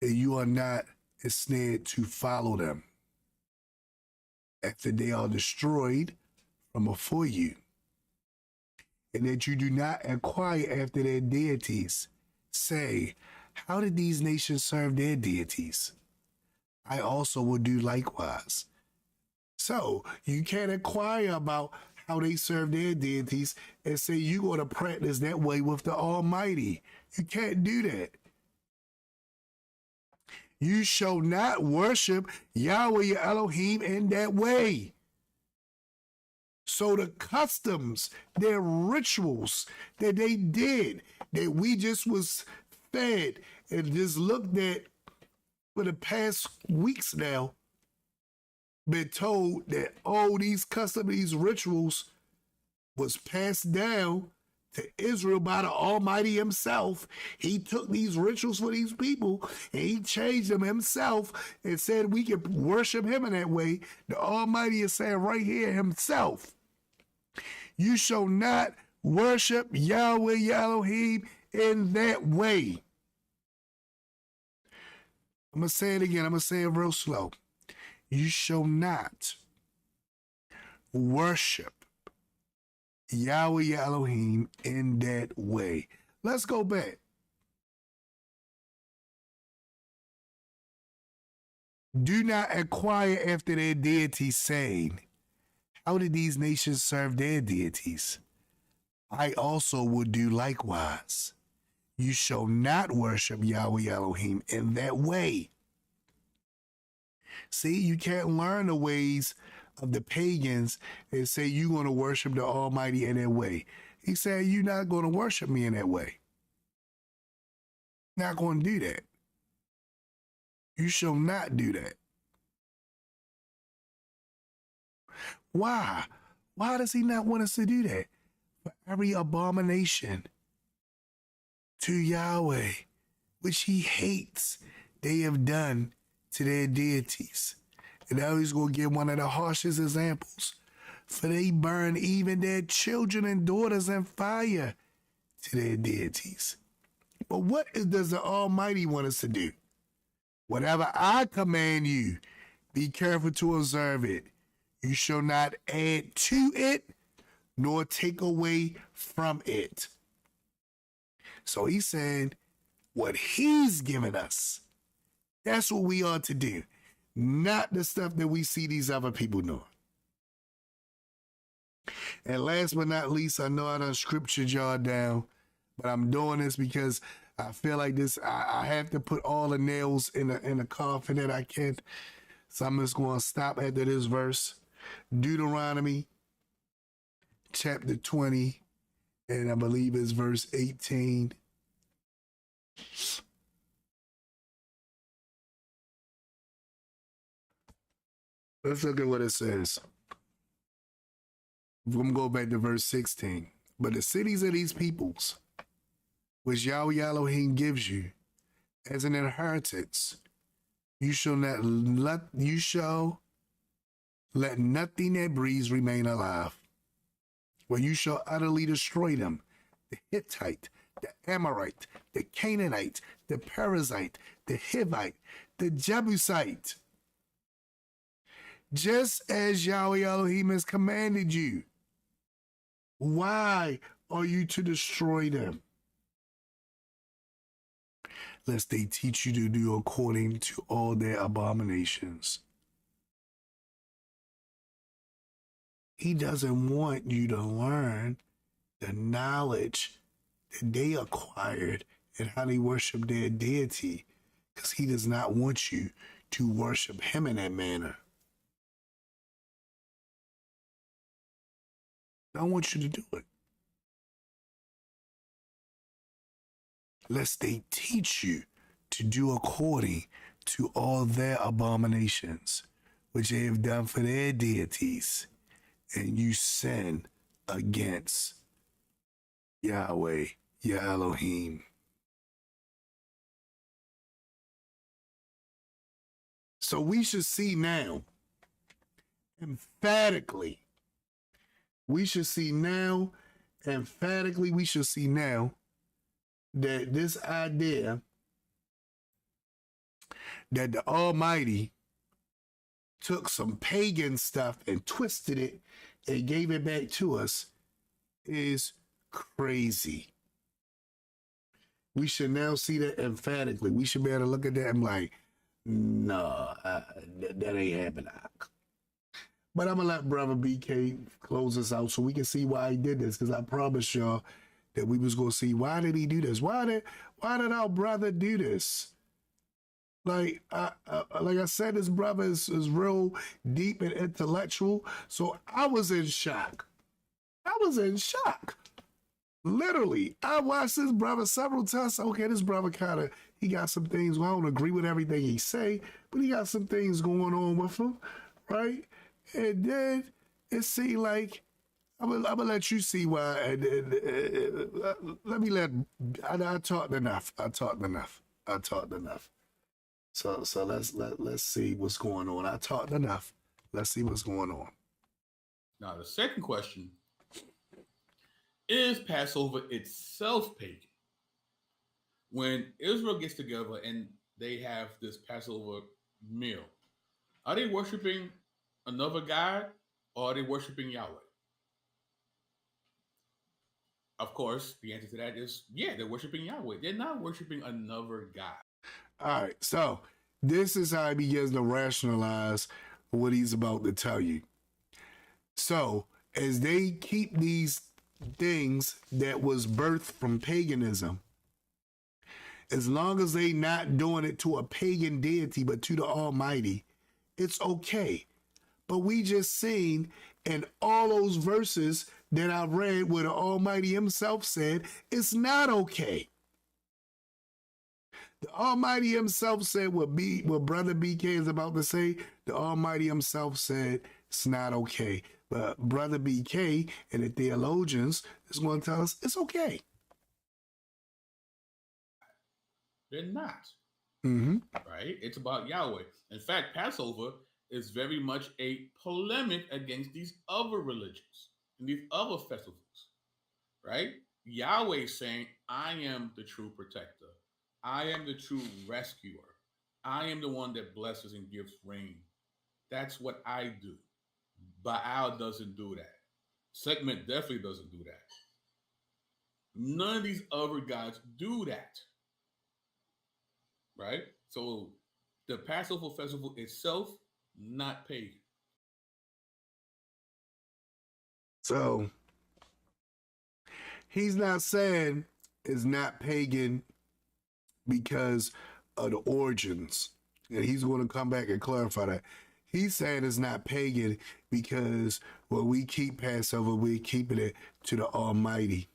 that you are not ensnared to follow them after they are destroyed from before you, and that you do not inquire after their deities. Say, how did these nations serve their deities? I also will do likewise. So you can't inquire about how they serve their deities and say you're going to practice that way with the Almighty. You can't do that. You shall not worship Yahweh your Elohim in that way. So the customs, their rituals that they did, that we just was fed and just looked at for the past weeks now, been told that all these customs, these rituals was passed down to Israel by the Almighty himself. He took these rituals for these people and he changed them himself and said we can worship him in that way. The Almighty is saying right here himself, you shall not worship Yahweh your Elohim in that way. I'm going to say it again. I'm going to say it real slow. You shall not worship Yahweh your Elohim in that way. Let's go back. Do not inquire after their deities, saying, how did these nations serve their deities? I also will do likewise. You shall not worship Yahweh Elohim in that way. See, you can't learn the ways of the pagans and say you're going to worship the Almighty in that way. He said, you're not going to worship me in that way. Not going to do that. You shall not do that. Why? Why does he not want us to do that? For every abomination to Yahweh, which he hates, they have done to their deities. And now he's going to give one of the harshest examples. For they burn even their children and daughters in fire to their deities. But what does the Almighty want us to do? Whatever I command you, be careful to observe it. You shall not add to it, nor take away from it. So he said, what he's given us, that's what we ought to do. Not the stuff that we see these other people doing. And last but not least, I know I done scriptured y'all down, but I'm doing this because I feel like this, I have to put all the nails in the coffin that I can. So I'm just going to stop after this verse. Deuteronomy chapter 20, and I believe it's verse 18. Let's look at what it says. I'm going to go back to verse 16. But the cities of these peoples, which Yahweh Elohim gives you as an inheritance, you shall let nothing that breathes remain alive. For you shall utterly destroy them. The Hittite, the Amorite, the Canaanite, the Perizzite, the Hivite, the Jebusite. Just as Yahweh Elohim has commanded you. Why are you to destroy them? Lest they teach you to do according to all their abominations. He doesn't want you to learn the knowledge that they acquired and how they worship their deity, because he does not want you to worship him in that manner. I don't want you to do it. Lest they teach you to do according to all their abominations, which they have done for their deities, and you sin against Yahweh, your Elohim. So we should see now, emphatically, we should see now that this idea that the Almighty took some pagan stuff and twisted it and gave it back to us is crazy. We should now see that emphatically. We should be able to look at that and be like, no, that ain't happening. But I'm going to let Brother BK close us out so we can see why he did this, because I promised y'all that we was going to see, why did he do this? Why did our brother do this? Like I said, this brother is real deep and intellectual. So I was in shock. Literally. I watched this brother several times. Okay, this brother he got some things. Well, I don't agree with everything he say, but he got some things going on with him, right? And then it seemed like, I'm gonna let you see why. I talked enough. So let's see what's going on. I talked enough. Let's see what's going on. Now, the second question, is Passover itself pagan? When Israel gets together and they have this Passover meal, are they worshiping another God or are they worshiping Yahweh? Of course, the answer to that is, yeah, they're worshiping Yahweh. They're not worshiping another God. All right, so this is how he begins to rationalize what he's about to tell you. So, as they keep these things that was birthed from paganism, as long as they not doing it to a pagan deity, but to the Almighty, it's okay. But we just seen in all those verses that I read where the Almighty himself said, it's not okay. The Almighty himself said what Brother BK is about to say. The Almighty himself said it's not okay. But Brother BK and the theologians is going to tell us it's okay. They're not. Mm-hmm. Right? It's about Yahweh. In fact, Passover is very much a polemic against these other religions and these other festivals. Right? Yahweh is saying, I am the true protector. I am the true rescuer. I am the one that blesses and gives rain. That's what I do. Baal doesn't do that. Segment definitely doesn't do that. None of these other gods do that. Right? So the Passover festival itself, not pagan. So he's not saying it's not pagan because of the origins. And he's going to come back and clarify that. He's saying it's not pagan because when we keep Passover, we're keeping it to the Almighty,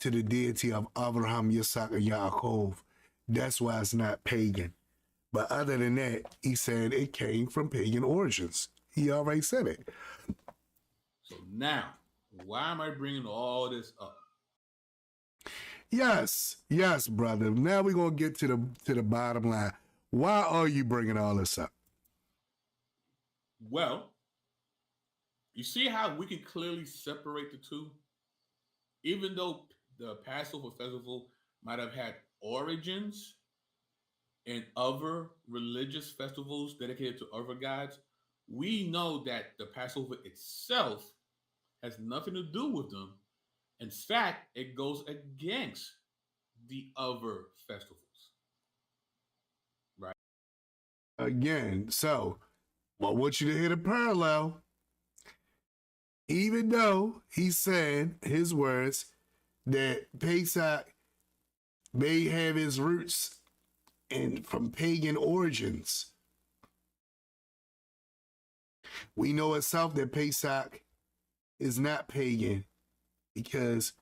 to the deity of Abraham, Yitzhak, and Ya'acob. That's why it's not pagan. But other than that, he said it came from pagan origins. He already said it. So now, why am I bringing all this up? Yes, brother. Now we're gonna get to the bottom line. Why are you bringing all this up? Well, you see how we can clearly separate the two? Even though the Passover festival might have had origins in other religious festivals dedicated to other gods, we know that the Passover itself has nothing to do with them. In fact, it goes against the other festivals. Right? Again, so I want you to hit a parallel. Even though he's saying his words that Pesach may have his roots from pagan origins, we know itself that Pesach is not pagan because,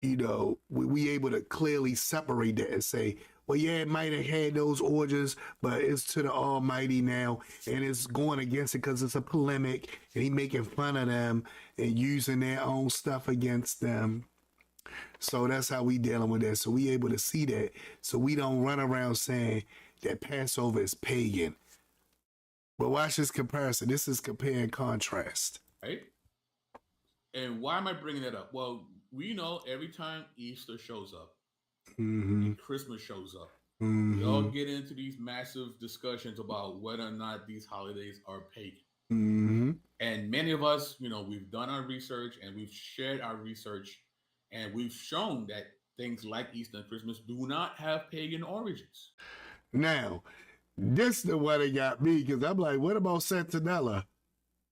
you know, we able to clearly separate that and say, well, yeah, it might have had those origins, but it's to the Almighty now, and it's going against it because it's a polemic, and he making fun of them and using their own stuff against them. So that's how we dealing with that. So we able to see that. So we don't run around saying that Passover is pagan. But watch this comparison. This is compare and contrast. Right? And why am I bringing that up? Well, we know every time Easter shows up, and Christmas shows up, we all get into these massive discussions about whether or not these holidays are pagan. And many of us, you know, we've done our research and we've shared our research, and we've shown that things like Easter and Christmas do not have pagan origins. Now, this is the one that got me, because I'm like, what about Santanella?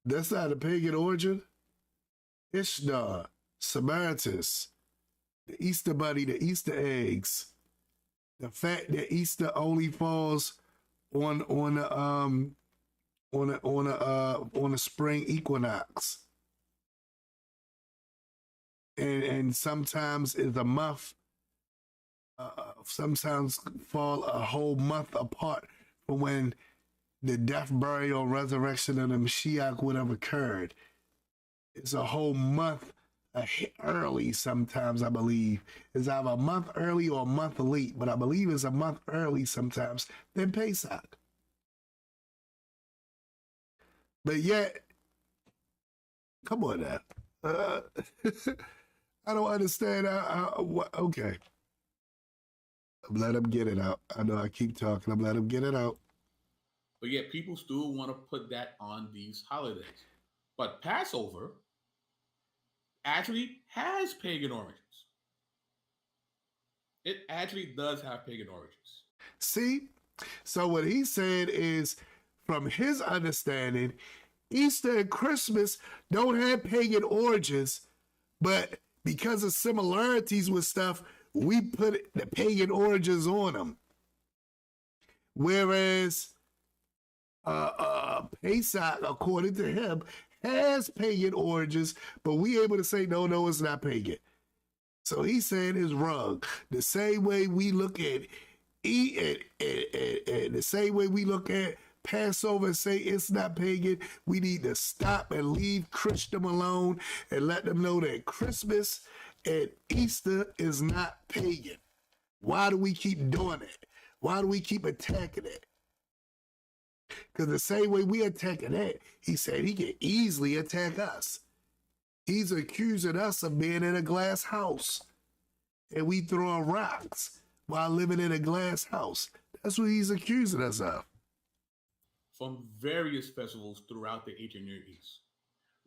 That's not a pagan origin? Ishstar, Samaritas, the Easter bunny, the Easter eggs, the fact that Easter only falls on a spring equinox, and sometimes is a month, sometimes fall a whole month apart from when the death, burial, resurrection of the Mashiach would have occurred. It's a whole month early sometimes, I believe. It's either a month early or a month late, but I believe it's a month early sometimes than Pesach. But yet, come on now. I don't understand. Okay. I'm let him get it out. I know I keep talking. I'm let him get it out. But yet people still want to put that on these holidays. But Passover actually has pagan origins. It actually does have pagan origins. See? So what he said is, from his understanding, Easter and Christmas don't have pagan origins, but because of similarities with stuff, we put the pagan origins on them. Whereas Pesach, according to him, has pagan origins, but we able to say, no, it's not pagan. So he's saying it's wrong. The same way we look at the same way we look at Passover and say it's not pagan, we need to stop and leave Christendom alone and let them know that Christmas and Easter is not pagan. Why do we keep doing it? Why do we keep attacking it? Because the same way we attacking it, he said he can easily attack us. He's accusing us of being in a glass house. And we throwing rocks while living in a glass house. That's what he's accusing us of. From various festivals throughout the ancient Near East.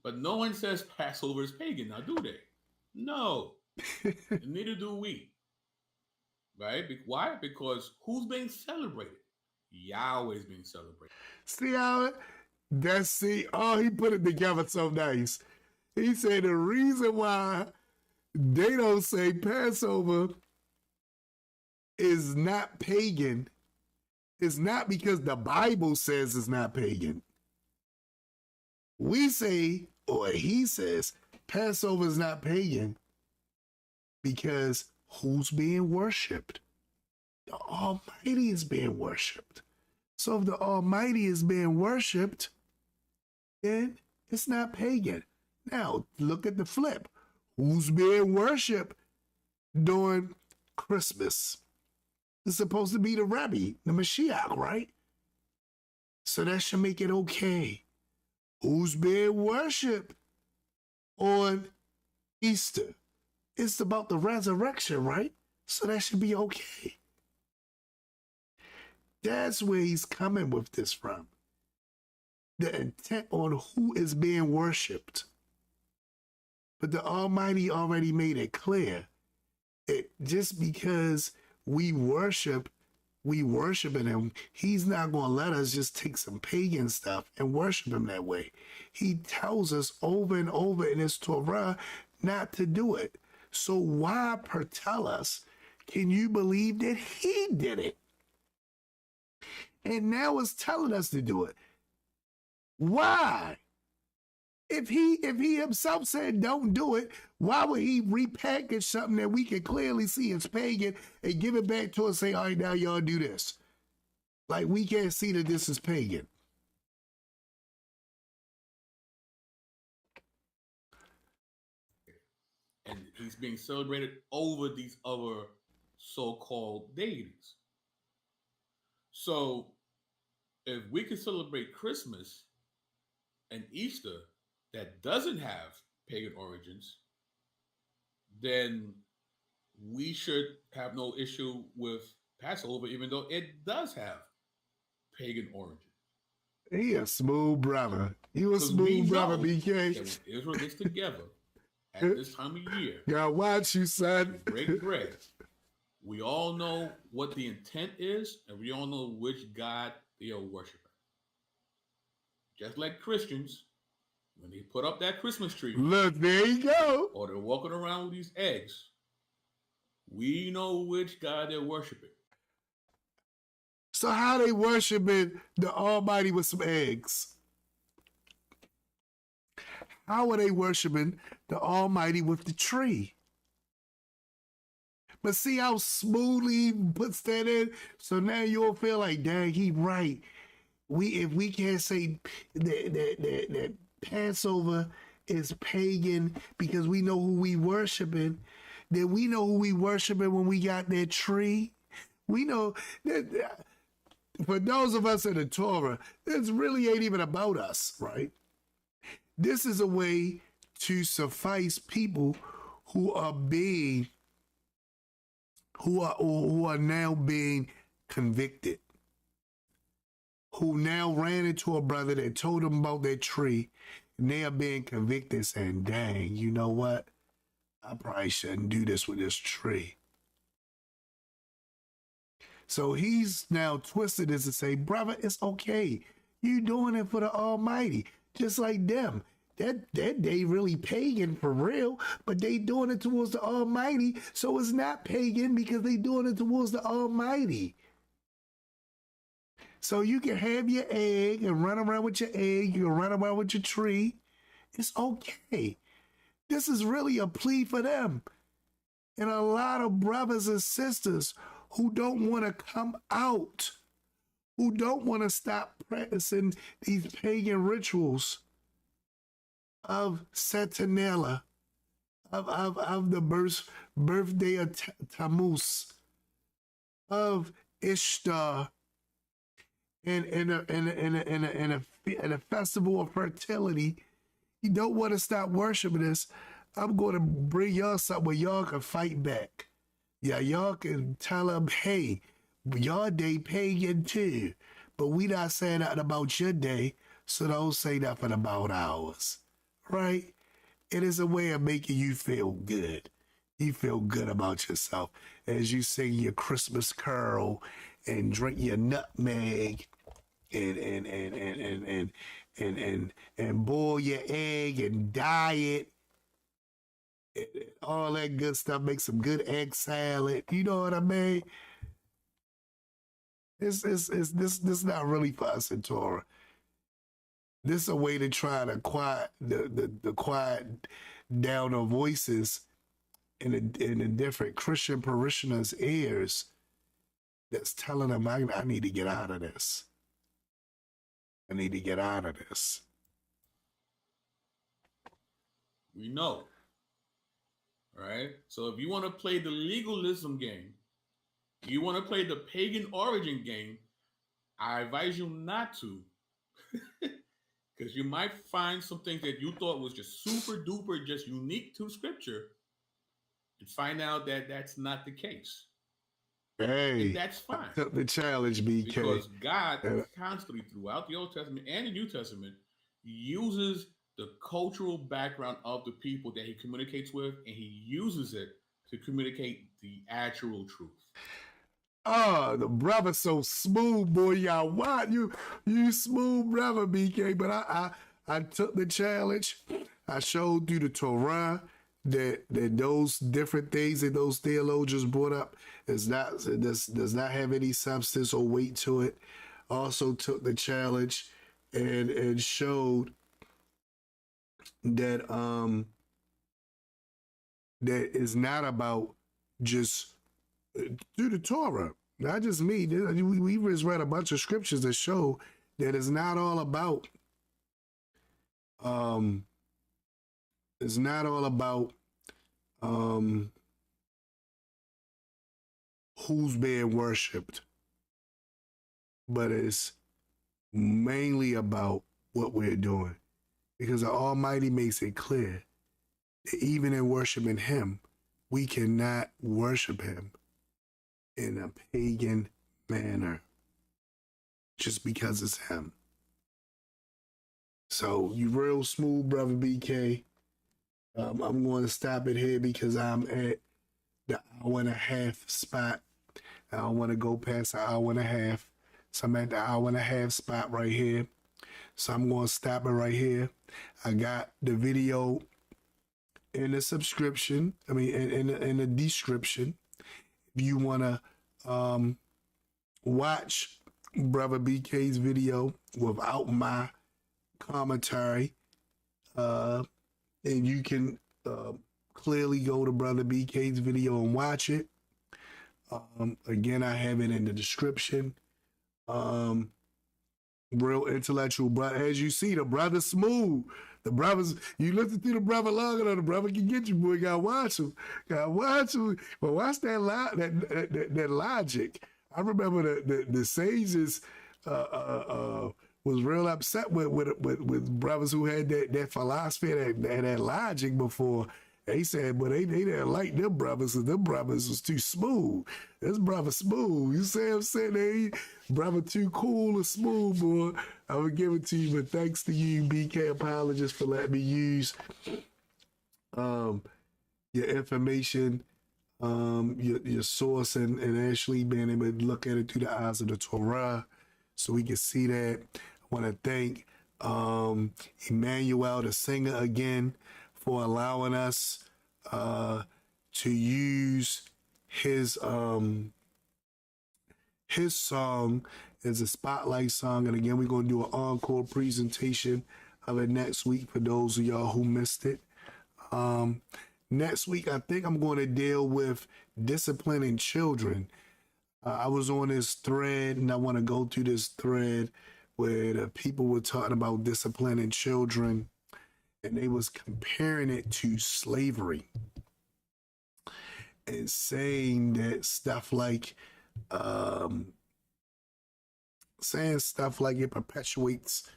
But no one says Passover is pagan, now do they? No. Neither do we. Right? Why? Because who's being celebrated? Yahweh is being celebrated. See how he put it together so nice. He said the reason why they don't say Passover is not pagan is not because the Bible says it's not pagan. We say, or he says, Passover is not pagan because who's being worshipped? The Almighty is being worshipped. So if the Almighty is being worshipped, then it's not pagan. Now, look at the flip. Who's being worshipped during Christmas? It's supposed to be the Rebbe, the Mashiach, right? So that should make it okay. Who's being worshipped on Easter? It's about the resurrection, right? So that should be okay. That's where he's coming with this from. The intent on who is being worshipped. But the Almighty already made it clear that just because we worshiping him, he's not going to let us just take some pagan stuff and worship him that way. He tells us over and over in his Torah not to do it. So why tell us, can you believe that he did it? And now it's telling us to do it. Why? If he himself said don't do it, why would he repackage something that we can clearly see is pagan and give it back to us and say, all right, now y'all do this? Like, we can't see that this is pagan. And he's being celebrated over these other so-called deities. So if we can celebrate Christmas and Easter that doesn't have pagan origins, then we should have no issue with Passover, even though it does have pagan origins. He a smooth brother. You a smooth brother, BK. When Israel gets together at this time of year, gotta watch you, son. break bread. We all know what the intent is, and we all know which God they are worshiping. Just like Christians, when they put up that Christmas tree, look, there you go. or they're walking around with these eggs, we know which God they're worshiping. So how they worshiping the Almighty with some eggs? How are they worshiping the Almighty with the tree? But see how smoothly he puts that in? So now you'll feel like, dang, he right. If we can't say that Passover is pagan because we know who we worshiping, then we know who we worshiping when we got that tree. We know that for those of us in the Torah, this really ain't even about us, right? This is a way to suffice people who are now being convicted, who now ran into a brother that told them about that tree, and they are being convicted, saying, dang, you know what? I probably shouldn't do this with this tree. So he's now twisted as to say, brother, it's okay. You doing it for the Almighty, just like them. That they really pagan for real, but they doing it towards the Almighty, so it's not pagan because they doing it towards the Almighty. So you can have your egg and run around with your egg, you can run around with your tree. It's okay. This is really a plea for them. And a lot of brothers and sisters who don't want to come out, who don't want to stop practicing these pagan rituals of Saturnalia, of the birthday of Tammuz, of Ishstar, and a festival of fertility. You don't want to stop worshiping this. I'm going to bring y'all something where y'all can fight back. Yeah, y'all can tell them, hey, your day pagan too, but we not saying nothing about your day, so don't say nothing about ours. Right? It is a way of making you feel good. You feel good about yourself as you sing your Christmas carol and drink your nutmeg and boil your egg and dye it. All that good stuff. Make some good egg salad. You know what I mean? This not really for us in Torah. This is a way to try to quiet the quiet down of voices in the different Christian parishioners' ears that's telling them, I need to get out of this. I need to get out of this. We know. Right? So if you want to play the legalism game, you want to play the pagan origin game, I advise you not to. Because you might find some things that you thought was just super duper, just unique to scripture, and find out that that's not the case. Hey, and that's fine. I took the challenge, BK. Because God constantly, throughout the Old Testament and the New Testament, uses the cultural background of the people that he communicates with, and he uses it to communicate the actual truth. Oh, the brother so smooth, boy. Y'all, what you smooth brother, BK. But I took the challenge. I showed you the Torah that those different things that those theologians brought up does not have any substance or weight to it. Also took the challenge and showed that that is not about just through the Torah, not just me. We just read a bunch of scriptures that show that it's not all about it's not all about who's being worshipped, but it's mainly about what we're doing, because the Almighty makes it clear that even in worshiping him, we cannot worship him in a pagan manner just because it's him. So you real smooth, brother BK. I'm going to stop it here because I'm at the hour and a half spot. I don't want to go past the hour and a half. So I'm at the hour and a half spot right here. So I'm going to stop it right here. I got the video in the subscription. I mean, in the description. If you want to watch Brother BK's video without my commentary, and you can clearly go to Brother BK's video and watch it. Again, I have it in the description. Real intellectual, but as you see, the brother's smooth. The brothers, you listen to the brother long enough, the brother can get you, boy. Gotta watch him. Gotta watch him. But watch that logic. I remember the sages was real upset with brothers who had that philosophy, that logic before. They said, but they didn't like them brothers, because them brothers was too smooth. This brother smooth. You see what I'm saying? They brother too cool and smooth, boy. I would give it to you, but thanks to you, BK Apologist, for letting me use your information your source and actually being able to look at it through the eyes of the Torah so we can see that. I want to thank Emmanuel, the singer, again, for allowing us to use his song as a spotlight song. And again, we're going to do an encore presentation of it next week for those of y'all who missed it. Next week, I think I'm going to deal with disciplining children. I was on this thread, and I want to go through this thread where the people were talking about disciplining children, and they was comparing it to slavery and saying that stuff like, it perpetuates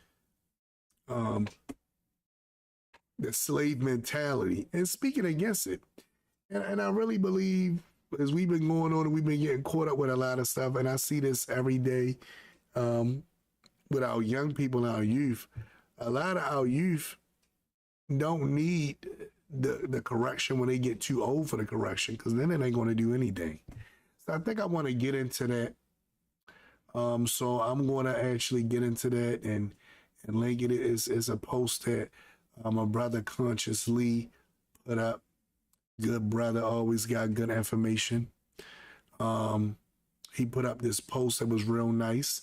the slave mentality and speaking against it. And I really believe, as we've been going on and we've been getting caught up with a lot of stuff, and I see this every day with our young people and our youth, a lot of our youth don't need the correction when they get too old for the correction, because then it ain't going to do anything. So I think I want to get into that. So I'm going to actually get into that and link it is a post that my brother Conscious Lee put up. Good brother, always got good information. He put up this post that was real nice,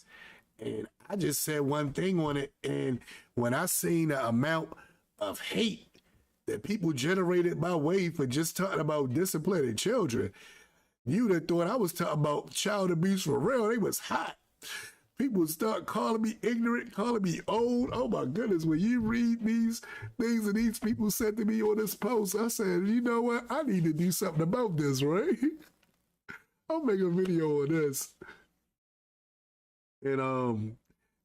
and I just said one thing on it, and when I seen the amount of hate that people generated my way for just talking about disciplining children, you'd have thought I was talking about child abuse for real. They was hot. People start calling me ignorant, calling me old. Oh my goodness, when you read these things that these people said to me on this post, I said, you know what? I need to do something about this, right? I'll make a video on this. And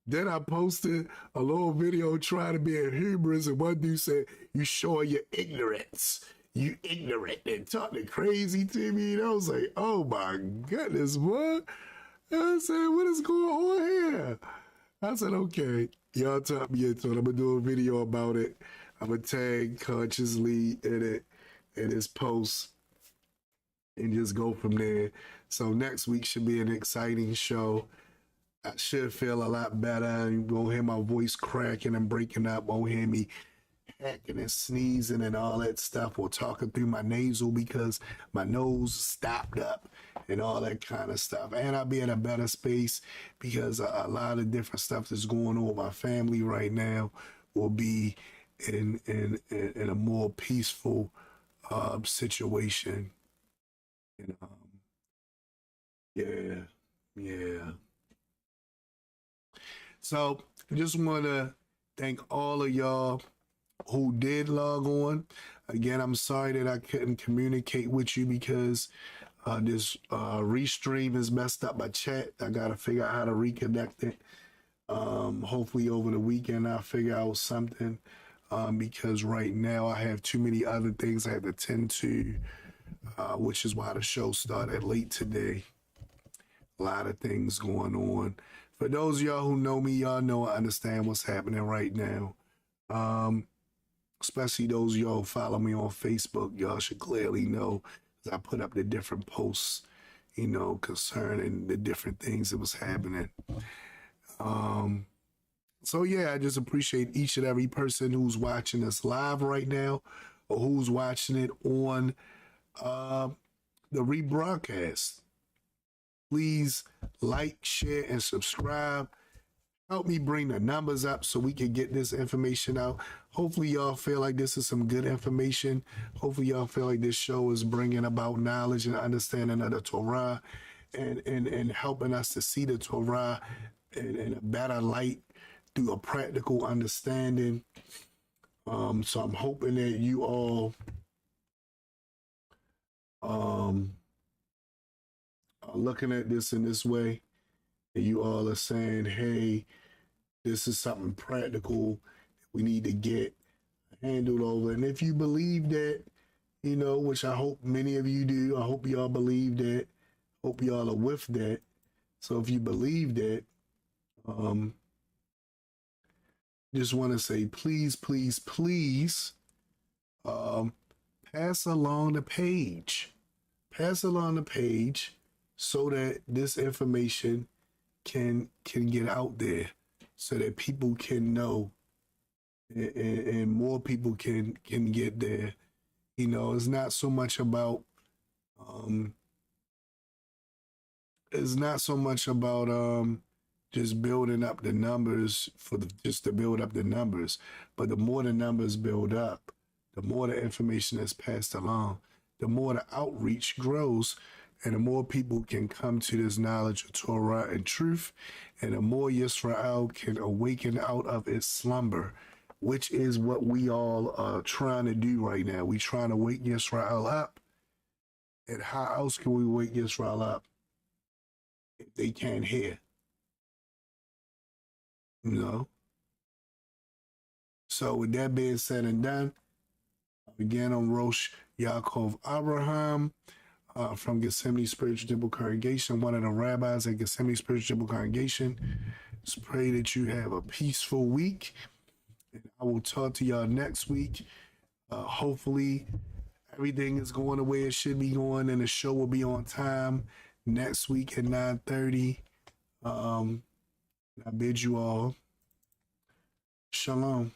then I posted a little video trying to be humorous, and one dude said, you show your ignorance. You ignorant, and talking crazy to me. And I was like, oh my goodness, what? I said, what is going on here? I said, okay, y'all talk me into it. I'm going to do a video about it. I'm going to tag Consciously in it, in his post, and just go from there. So next week should be an exciting show. I should feel a lot better. You won't hear my voice cracking and breaking up. Won't hear me hacking and sneezing and all that stuff, or talking through my nasal because my nose stopped up and all that kind of stuff. And I'll be in a better space because a lot of different stuff that's going on with my family right now will be in a more peaceful situation. And yeah. So I just want to thank all of y'all who did log on. Again, I'm sorry that I couldn't communicate with you because this restream is messed up my chat. I gotta figure out how to reconnect it. Hopefully over the weekend I'll figure out something because right now I have too many other things I have to tend to, which is why the show started late today. A lot of things going on. For those of y'all who know me, y'all know I understand what's happening right now. Especially those of y'all who follow me on Facebook, y'all should clearly know, as I put up the different posts, you know, concerning the different things that was happening. So yeah, I just appreciate each and every person who's watching us live right now, or who's watching it on the rebroadcast. Please like, share, and subscribe. Help me bring the numbers up so we can get this information out. Hopefully y'all feel like this is some good information. Hopefully y'all feel like this show is bringing about knowledge and understanding of the Torah and helping us to see the Torah in a better light through a practical understanding. So I'm hoping that you all are looking at this in this way. And you all are saying, hey, this is something practical that we need to get handled over. And if you believe that, you know, which I hope many of you do, I hope y'all believe that, hope y'all are with that. So if you believe that, just want to say, please, please, please, pass along the page. pass along the page so that this information can get out there, so that people can know, and more people can get there. You know, it's not so much about just building up the numbers just to build up the numbers, but the more the numbers build up, the more the information is passed along, the more the outreach grows, and the more people can come to this knowledge of Torah and truth, and the more Yisrael can awaken out of its slumber, which is what we all are trying to do right now. We trying to wake Yisrael up. And how else can we wake Yisrael up if they can't hear? You know? So with that being said and done, again, I'm Rosh Ya'acob Abraham from Gethsemane Spiritual Temple Congregation, one of the rabbis at Gethsemane Spiritual Temple Congregation. Just pray that you have a peaceful week. And I will talk to y'all next week. Hopefully, everything is going the way it should be going, and the show will be on time next week at 9:30. I bid you all shalom.